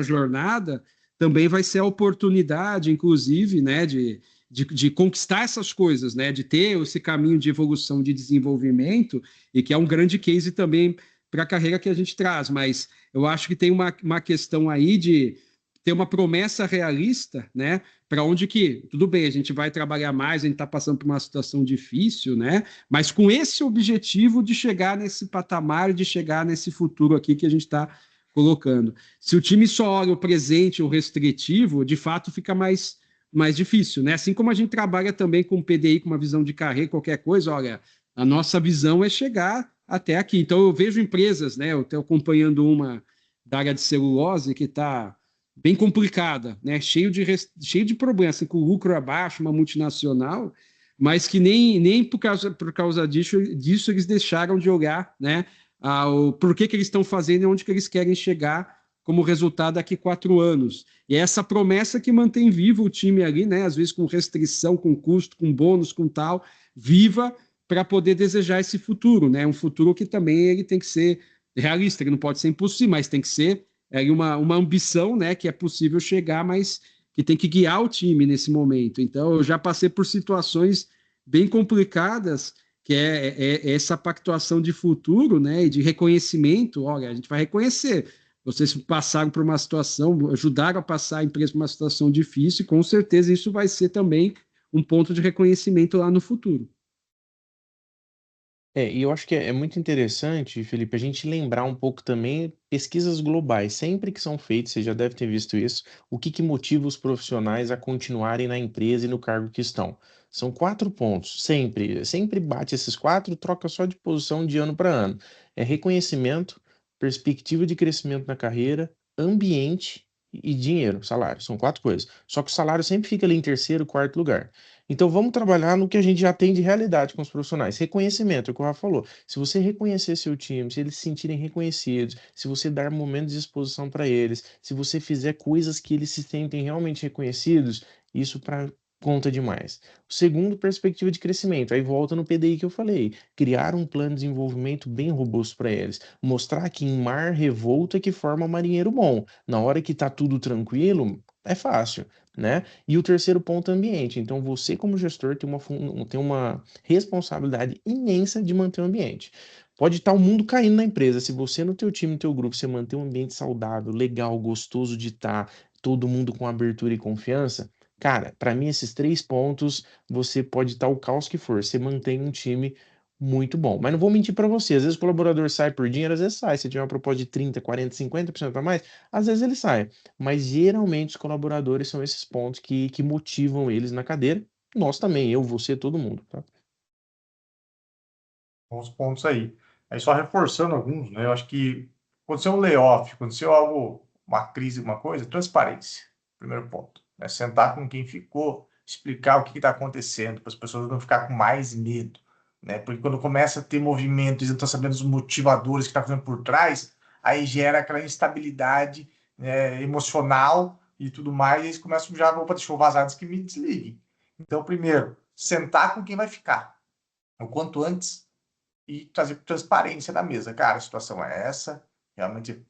jornada também vai ser a oportunidade, inclusive, né, de conquistar essas coisas, né, de ter esse caminho de evolução, de desenvolvimento, e que é um grande case também para a carreira que a gente traz. Mas eu acho que tem uma questão aí de ter uma promessa realista, né, para onde que, tudo bem, a gente vai trabalhar mais, a gente está passando por uma situação difícil, né, mas com esse objetivo de chegar nesse patamar, de chegar nesse futuro aqui que a gente está colocando. Se o time só olha o presente, o restritivo, de fato fica mais mais difícil, né? Assim como a gente trabalha também com PDI, com uma visão de carreira, qualquer coisa, olha, a nossa visão é chegar até aqui. Então, eu vejo empresas, né? Eu estou acompanhando uma da área de celulose que está bem complicada, né? Cheio de problemas, assim, com lucro abaixo, uma multinacional, mas que nem por causa disso eles deixaram de olhar, né? O porquê que eles estão fazendo e onde que eles querem chegar como resultado daqui 4 anos. E é essa promessa que mantém vivo o time ali, né? Às vezes com restrição, com custo, com bônus, com tal, viva para poder desejar esse futuro, né? Um futuro que também ele tem que ser realista, ele não pode ser impossível, mas tem que ser uma ambição, né? Que é possível chegar, mas que tem que guiar o time nesse momento. Então, eu já passei por situações bem complicadas, que é essa pactuação de futuro, né? E de reconhecimento. Olha, a gente vai reconhecer. Vocês passaram por uma situação, ajudaram a passar a empresa por uma situação difícil, e com certeza isso vai ser também um ponto de reconhecimento lá no futuro. E eu acho que é muito interessante, Felipe, a gente lembrar um pouco também pesquisas globais, sempre que são feitas, você já deve ter visto isso, o que motiva os profissionais a continuarem na empresa e no cargo que estão. São 4 pontos, sempre bate esses 4, troca só de posição de ano para ano. É reconhecimento, perspectiva de crescimento na carreira, ambiente e dinheiro, salário. São 4 coisas. Só que o salário sempre fica ali em terceiro, quarto lugar. Então vamos trabalhar no que a gente já tem de realidade com os profissionais. Reconhecimento, é o que o Rafa falou. Se você reconhecer seu time, se eles se sentirem reconhecidos, se você dar momentos de exposição para eles, se você fizer coisas que eles se sentem realmente reconhecidos, isso para conta demais. O segundo, perspectiva de crescimento. Aí volta no PDI que eu falei. Criar um plano de desenvolvimento bem robusto para eles. Mostrar que em mar revolto é que forma marinheiro bom. Na hora que tá tudo tranquilo, é fácil, né? E o terceiro ponto é ambiente. Então, você, como gestor, tem uma responsabilidade imensa de manter o ambiente. Pode estar o mundo caindo na empresa. Se você, no teu time, no teu grupo, você manter um ambiente saudável, legal, gostoso de estar, todo mundo com abertura e confiança, cara, para mim, esses 3 pontos, você pode estar o caos que for. Você mantém um time muito bom. Mas não vou mentir para você. Às vezes o colaborador sai por dinheiro, às vezes sai. Se tiver uma proposta de 30, 40, 50% a mais, às vezes ele sai. Mas geralmente os colaboradores são esses pontos que motivam eles na cadeira. Nós também, eu, você, todo mundo, tá? Bons pontos aí. Aí só reforçando alguns, né? Eu acho que aconteceu um layoff, aconteceu algo, uma crise, uma coisa, transparência. Primeiro ponto. Né? Sentar com quem ficou, explicar o que está acontecendo, para as pessoas não ficar com mais medo. Né? Porque quando começa a ter movimento, eles não estão sabendo os motivadores que estão fazendo por trás, aí gera aquela instabilidade, né, emocional e tudo mais, e eles começam já, opa, deixa eu vazar antes que me desliguem. Então, primeiro, sentar com quem vai ficar. O quanto antes e trazer transparência na mesa. Cara, a situação é essa, realmente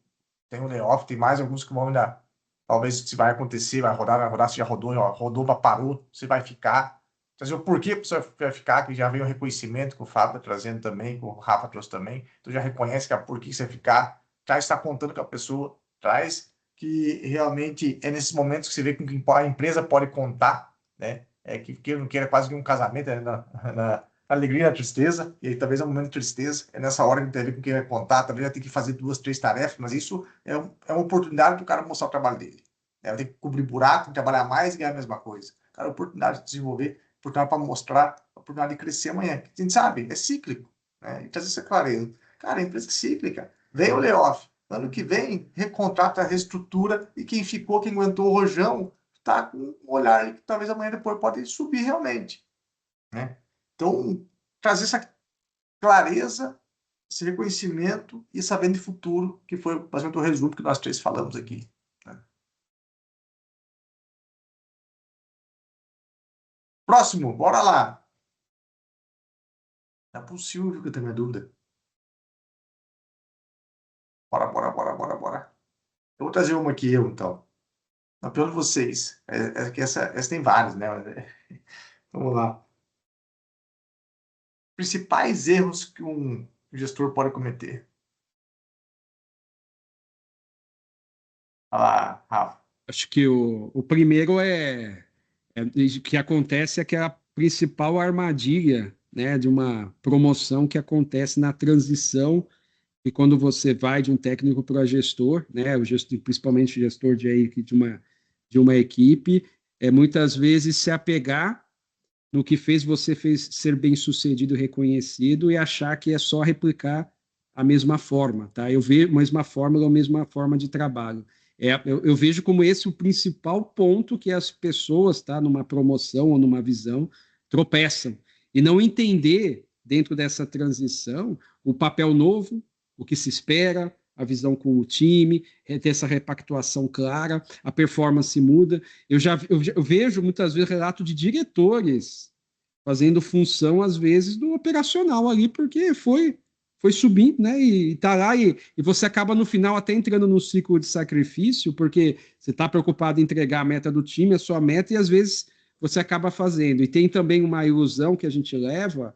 tem um layoff, tem mais alguns que vão ainda, talvez se vai acontecer, vai rodar, se já rodou, parou, você vai ficar. Trazer o porquê que você vai ficar, que já veio o reconhecimento que o Fábio está trazendo também, que o Rafa trouxe também, então já reconhece que é por que você vai ficar, traz, está contando com a pessoa, traz que realmente é nesses momentos que você vê com quem a empresa pode contar, né? Que não queira quase que um casamento, né? na alegria e na tristeza, e aí, talvez é um momento de tristeza, é nessa hora que tem a ver com quem vai contar, talvez vai ter que fazer 2, 3 tarefas, mas isso é uma oportunidade para o cara mostrar o trabalho dele. Vai ter que cobrir buraco, tem que trabalhar mais e ganhar a mesma coisa. Cara, a oportunidade de desenvolver, oportunidade para mostrar, a oportunidade de crescer amanhã. A gente sabe, é cíclico, né? E trazer essa clareza. Cara, a empresa é cíclica. Vem o layoff. Ano que vem, recontrata, reestrutura, e quem ficou, quem aguentou o rojão, está com um olhar que talvez amanhã depois pode subir realmente, né? Então, trazer essa clareza, esse reconhecimento e sabendo de futuro, que foi basicamente o resumo que nós 3 falamos aqui. Né? Próximo, bora lá. É possível que eu tenha minha dúvida. Bora. Eu vou trazer uma aqui, então. Não, pelo vocês. Que essa tem várias, né? Vamos lá. Principais erros que um gestor pode cometer. Olha lá, Rafa. Acho que o primeiro o que acontece é que a principal armadilha, né, de uma promoção que acontece na transição e quando você vai de um técnico para gestor, né, o gestor, principalmente o gestor de uma equipe, é muitas vezes se apegar no que fez você ser bem-sucedido, reconhecido, e achar que é só replicar a mesma forma, tá? Eu vejo a mesma fórmula, a mesma forma de trabalho. Eu vejo como esse o principal ponto que as pessoas, tá, numa promoção ou numa visão, tropeçam. E não entender, dentro dessa transição, o papel novo, o que se espera, a visão com o time, ter essa repactuação clara, a performance muda. Eu vejo muitas vezes relato de diretores fazendo função, às vezes, do operacional ali, porque foi subindo, né? E tá lá, e você acaba no final até entrando num ciclo de sacrifício, porque você está preocupado em entregar a meta do time, a sua meta, e às vezes você acaba fazendo. E tem também uma ilusão que a gente leva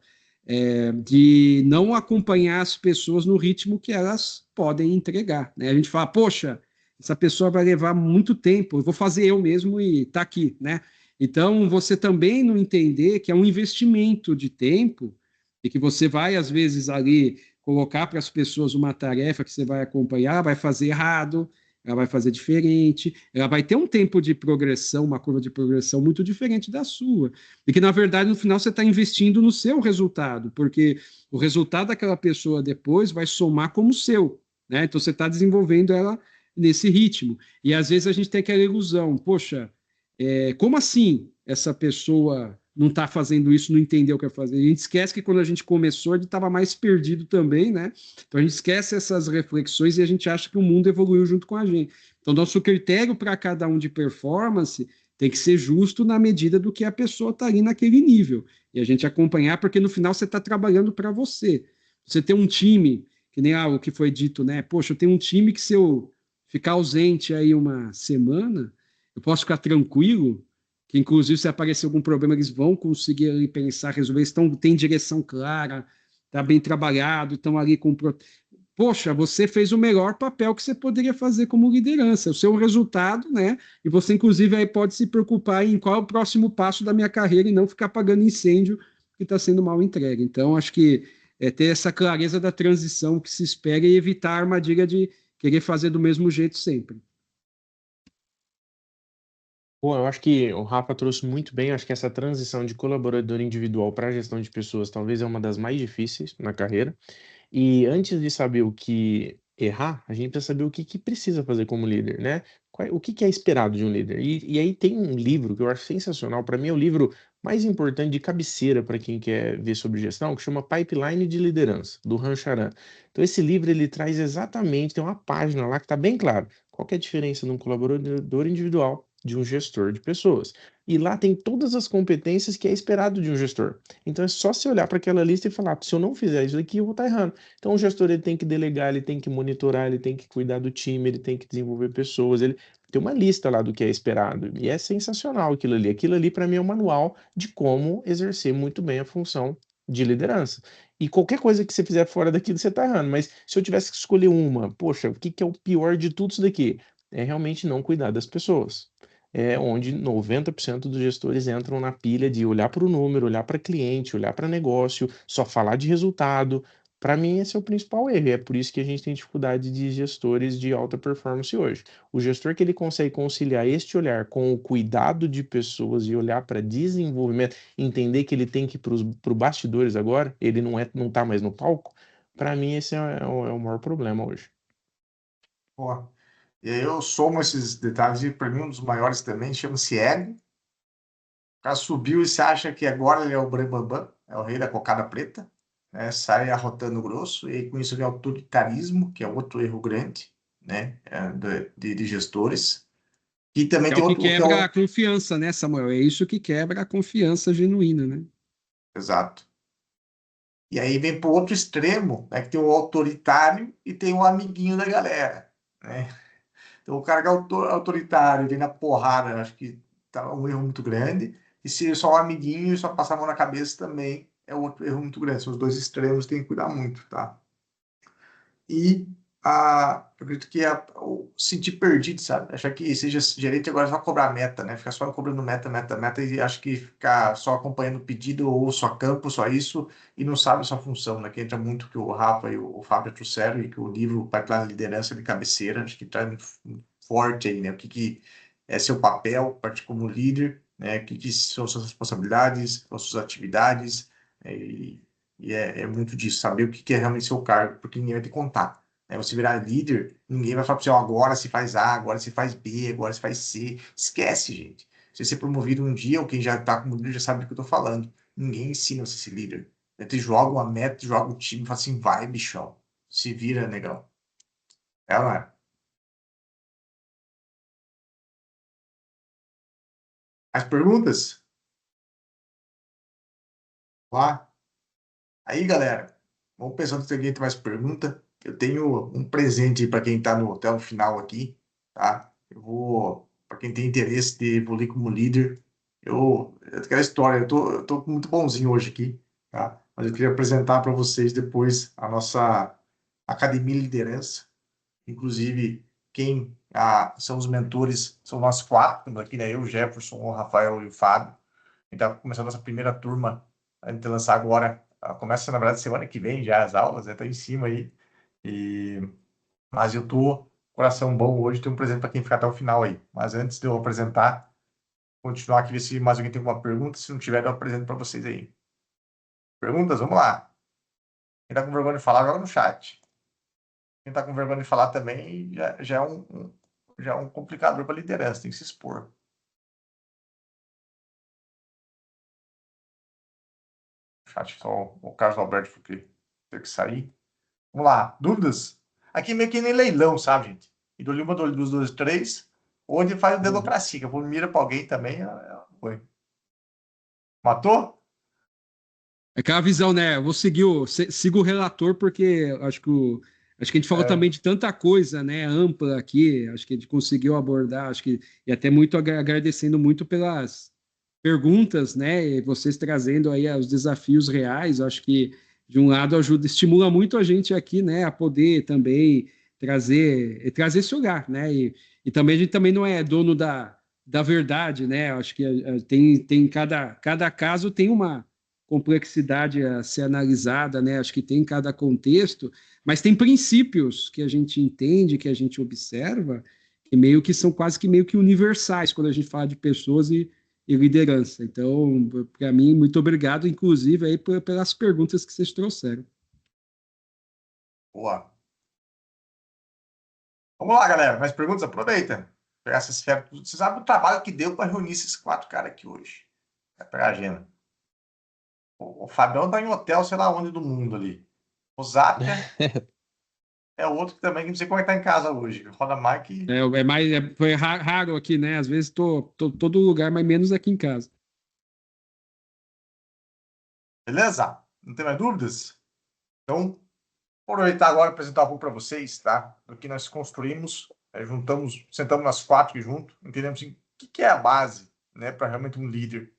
de não acompanhar as pessoas no ritmo que elas podem entregar, né? A gente fala, poxa, essa pessoa vai levar muito tempo, eu vou fazer eu mesmo e tá aqui, né? Então, você também não entender que é um investimento de tempo e que você vai, às vezes, ali colocar para as pessoas uma tarefa que você vai acompanhar, vai fazer errado, ela vai fazer diferente, ela vai ter um tempo de progressão, uma curva de progressão muito diferente da sua. E que, na verdade, no final você está investindo no seu resultado, porque o resultado daquela pessoa depois vai somar como seu, né? Então, você está desenvolvendo ela nesse ritmo. E, às vezes, a gente tem aquela ilusão, poxa, como assim essa pessoa não está fazendo isso, não entendeu o que é fazer? A gente esquece que quando a gente começou, a gente estava mais perdido também, né? Então a gente esquece essas reflexões e a gente acha que o mundo evoluiu junto com a gente. Então, nosso critério para cada um de performance tem que ser justo na medida do que a pessoa está ali naquele nível. E a gente acompanhar, porque no final você está trabalhando para você. Você tem um time, que nem o que foi dito, né? Poxa, eu tenho um time que se eu ficar ausente aí uma semana, eu posso ficar tranquilo, que inclusive se aparecer algum problema, eles vão conseguir ali pensar, resolver, tem direção clara, está bem trabalhado, estão ali com... Poxa, você fez o melhor papel que você poderia fazer como liderança, o seu resultado, né? E você, inclusive, aí pode se preocupar em qual é o próximo passo da minha carreira e não ficar apagando incêndio que está sendo mal entregue. Então, acho que ter essa clareza da transição que se espera e evitar a armadilha de querer fazer do mesmo jeito sempre. Bom, eu acho que o Rafa trouxe muito bem. Acho que essa transição de colaborador individual para a gestão de pessoas talvez é uma das mais difíceis na carreira. E antes de saber o que errar, a gente precisa saber o que precisa fazer como líder, né? O que é esperado de um líder. E aí tem um livro que eu acho sensacional. Para mim é o livro mais importante de cabeceira para quem quer ver sobre gestão, que chama Pipeline de Liderança, do Han Charan. Então esse livro ele traz exatamente, tem uma página lá que está bem claro qual que é a diferença de um colaborador individual de um gestor de pessoas. E lá tem todas as competências que é esperado de um gestor. Então é só você olhar para aquela lista e falar, se eu não fizer isso aqui, eu vou estar errando. Então o gestor ele tem que delegar, ele tem que monitorar, ele tem que cuidar do time, ele tem que desenvolver pessoas, ele tem uma lista lá do que é esperado. E é sensacional aquilo ali. Aquilo ali para mim é um manual de como exercer muito bem a função de liderança. E qualquer coisa que você fizer fora daquilo, você está errando. Mas se eu tivesse que escolher uma, poxa, o que é o pior de tudo isso daqui? É realmente não cuidar das pessoas. É onde 90% dos gestores entram na pilha de olhar para o número, olhar para cliente, olhar para negócio, só falar de resultado. Para mim, esse é o principal erro. E é por isso que a gente tem dificuldade de gestores de alta performance hoje. O gestor que ele consegue conciliar este olhar com o cuidado de pessoas e olhar para desenvolvimento, entender que ele tem que ir para os bastidores agora, ele não está mais no palco, para mim esse é o maior problema hoje. Ó, e aí eu somo esses detalhes e para mim um dos maiores também chama-se ego. O cara subiu e se acha que agora ele é o Bambam, é o rei da cocada preta, né? Sai arrotando grosso e aí com isso vem autoritarismo, que é outro erro grande, né? De gestores. E também É tem o que outro que é quebra a confiança, né, Samuel? É isso que quebra a confiança genuína, né? Exato. E aí vem para o outro extremo, né? Que tem o autoritário e tem o amiguinho da galera, né? Então, o cara que é autoritário, vem na porrada, acho que tá um erro muito grande. E se é só um amiguinho e só passar a mão na cabeça também é outro erro muito grande. São os dois extremos, tem que cuidar muito, tá? E eu acredito que o sentir perdido, sabe? Achar que seja gerente agora é só cobrar meta, né? Ficar só cobrando meta, meta, meta e acho que ficar só acompanhando o pedido ou só campo, só isso e não sabe a sua função, né? Que entra muito que o Rafa e o Fábio trouxeram e que o livro Pipeline Liderança de cabeceira, acho que traz muito forte aí, né? O que é seu papel, partir como líder, né? O que são suas responsabilidades, as suas atividades, é muito disso, saber o que é realmente seu cargo, porque ninguém vai te contar. Né? Você virar líder, ninguém vai falar para você, ó, agora se faz A, agora se faz B, agora se faz C. Esquece, gente. Se você ser promovido um dia, ou quem já está como líder já sabe do que eu estou falando. Ninguém ensina você a ser líder. Te joga uma meta, joga o time e fala assim, vai, bichão. Se vira, negão. É, não é? As perguntas? Lá. Aí, galera, vamos pensando se alguém tem mais pergunta. Eu tenho um presente para quem está até o final aqui, tá? Eu vou, para quem tem interesse de evoluir como líder, aquela história, eu tô muito bonzinho hoje aqui, tá? Mas eu queria apresentar para vocês depois a nossa Academia Liderança. Inclusive, quem são os mentores, são nós 4, estamos aqui, né? Eu, o Jefferson, o Rafael e o Fábio. A gente está começando a nossa primeira turma, a gente vai lançar agora, começa, na verdade, semana que vem já as aulas, né? Tá em cima aí. Mas eu tô coração bom hoje, tem um presente para quem ficar até o final aí. Mas antes de eu apresentar, continuar aqui, ver se mais alguém tem alguma pergunta. Se não tiver, eu apresento para vocês aí. Perguntas? Vamos lá. Quem tá com vergonha de falar, joga no chat. Quem tá com vergonha de falar também já é um complicador para liderança, tem que se expor. Chat, só o Carlos Alberto porque teve que sair. Vamos lá, dúvidas? Aqui meio que nem leilão, sabe, gente? E dou-lhe uma, dou-lhe duas, dois, três. Onde faz democracia, que eu vou mira para alguém também. Foi. Matou? É aquela visão, né? Eu vou sigo o relator, porque acho que a gente falou também de tanta coisa, né? Ampla aqui, acho que a gente conseguiu abordar, e até muito agradecendo muito pelas perguntas, né? E vocês trazendo aí os desafios reais, acho que de um lado estimula muito a gente aqui, né? A poder também trazer esse olhar, né? E também a gente também não é dono da verdade, né? Acho que tem cada caso tem uma complexidade a ser analisada, né? Acho que tem em cada contexto, mas tem princípios que a gente entende, que a gente observa, que meio que são quase que meio que universais quando a gente fala de pessoas e liderança. Então, para mim, muito obrigado, inclusive, aí pelas perguntas que vocês trouxeram. Boa. Vamos lá, galera. Mais perguntas? Aproveita. Pegar essas férias. Você sabe o trabalho que deu para reunir esses 4 caras aqui hoje. Vai pegar a agenda. O Fabião tá em hotel, sei lá onde do mundo ali. O Zapia é outro que também não sei como é que tá em casa hoje. Roda Mike. Foi raro aqui, né? Às vezes tô todo lugar, mas menos aqui em casa. Beleza? Não tem mais dúvidas? Então, vou aproveitar agora e apresentar um pouco para vocês, tá? Do que nós construímos, sentamos nós 4 aqui junto, entendemos assim, o que é a base, né, para realmente um líder.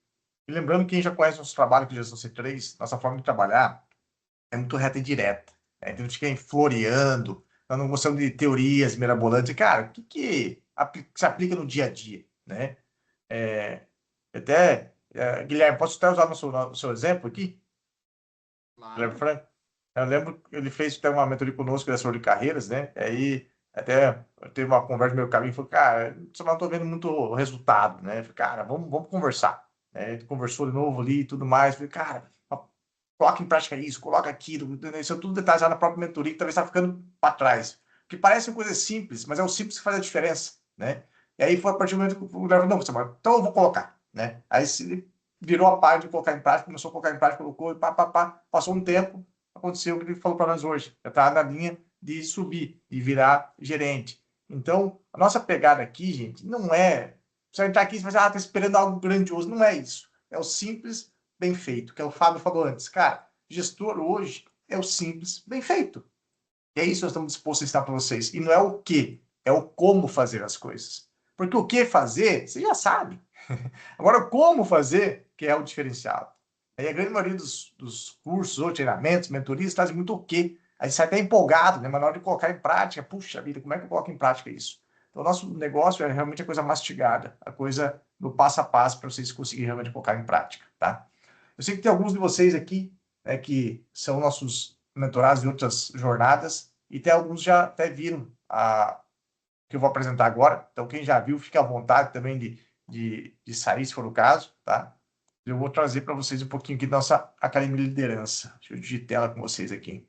E lembrando, quem já conhece nosso trabalho aqui de Gestão C3, nossa forma de trabalhar é muito reta e direta. Né? Então, a gente fica floreando, nós não gostamos de teorias mirabolantes. Cara, o que se aplica no dia a dia, né? Guilherme, posso até usar o seu exemplo aqui? Guilherme Franco? Eu lembro que ele fez até uma mentoria conosco da de carreiras, né? Aí até teve uma conversa no meu caminho e falou, cara, só não estou vendo muito resultado, né? Falei, cara, vamos conversar. Né? A gente conversou de novo ali e tudo mais. Falei, cara, coloca em prática isso, coloca aquilo. Isso é tudo detalhado na própria mentoria que talvez está ficando para trás. Que parece uma coisa simples, mas é o simples que faz a diferença, né? E aí foi a partir do momento que o Guilherme falou, não, então eu vou colocar, né? Aí ele virou a parte de colocar em prática, começou a colocar em prática, colocou e passou um tempo, aconteceu o que ele falou para nós hoje. Já está na linha de subir, de virar gerente. Então, a nossa pegada aqui, gente, não é você entrar aqui e falar, tá esperando algo grandioso. Não é isso. É o simples bem feito, que é o Fábio falou antes. Cara, gestor hoje é o simples bem feito. E é isso que nós estamos dispostos a ensinar para vocês. E não é o que, é o como fazer as coisas. Porque o que fazer, você já sabe. Agora, como fazer, que é o diferencial. Aí a grande maioria dos cursos ou treinamentos, mentorias, trazem muito o quê. Aí você sai até empolgado, né? Mas na hora de colocar em prática, puxa vida, como é que eu coloco em prática isso? Então, o nosso negócio é realmente a coisa mastigada, a coisa no passo a passo para vocês conseguirem realmente colocar em prática, tá? Eu sei que tem alguns de vocês aqui, né, que são nossos mentorados em outras jornadas, e tem alguns já até viram que eu vou apresentar agora. Então, quem já viu, fica à vontade também de sair, se for o caso, tá? Eu vou trazer para vocês um pouquinho aqui da nossa Academia de Liderança. Deixa eu digitar ela com vocês aqui.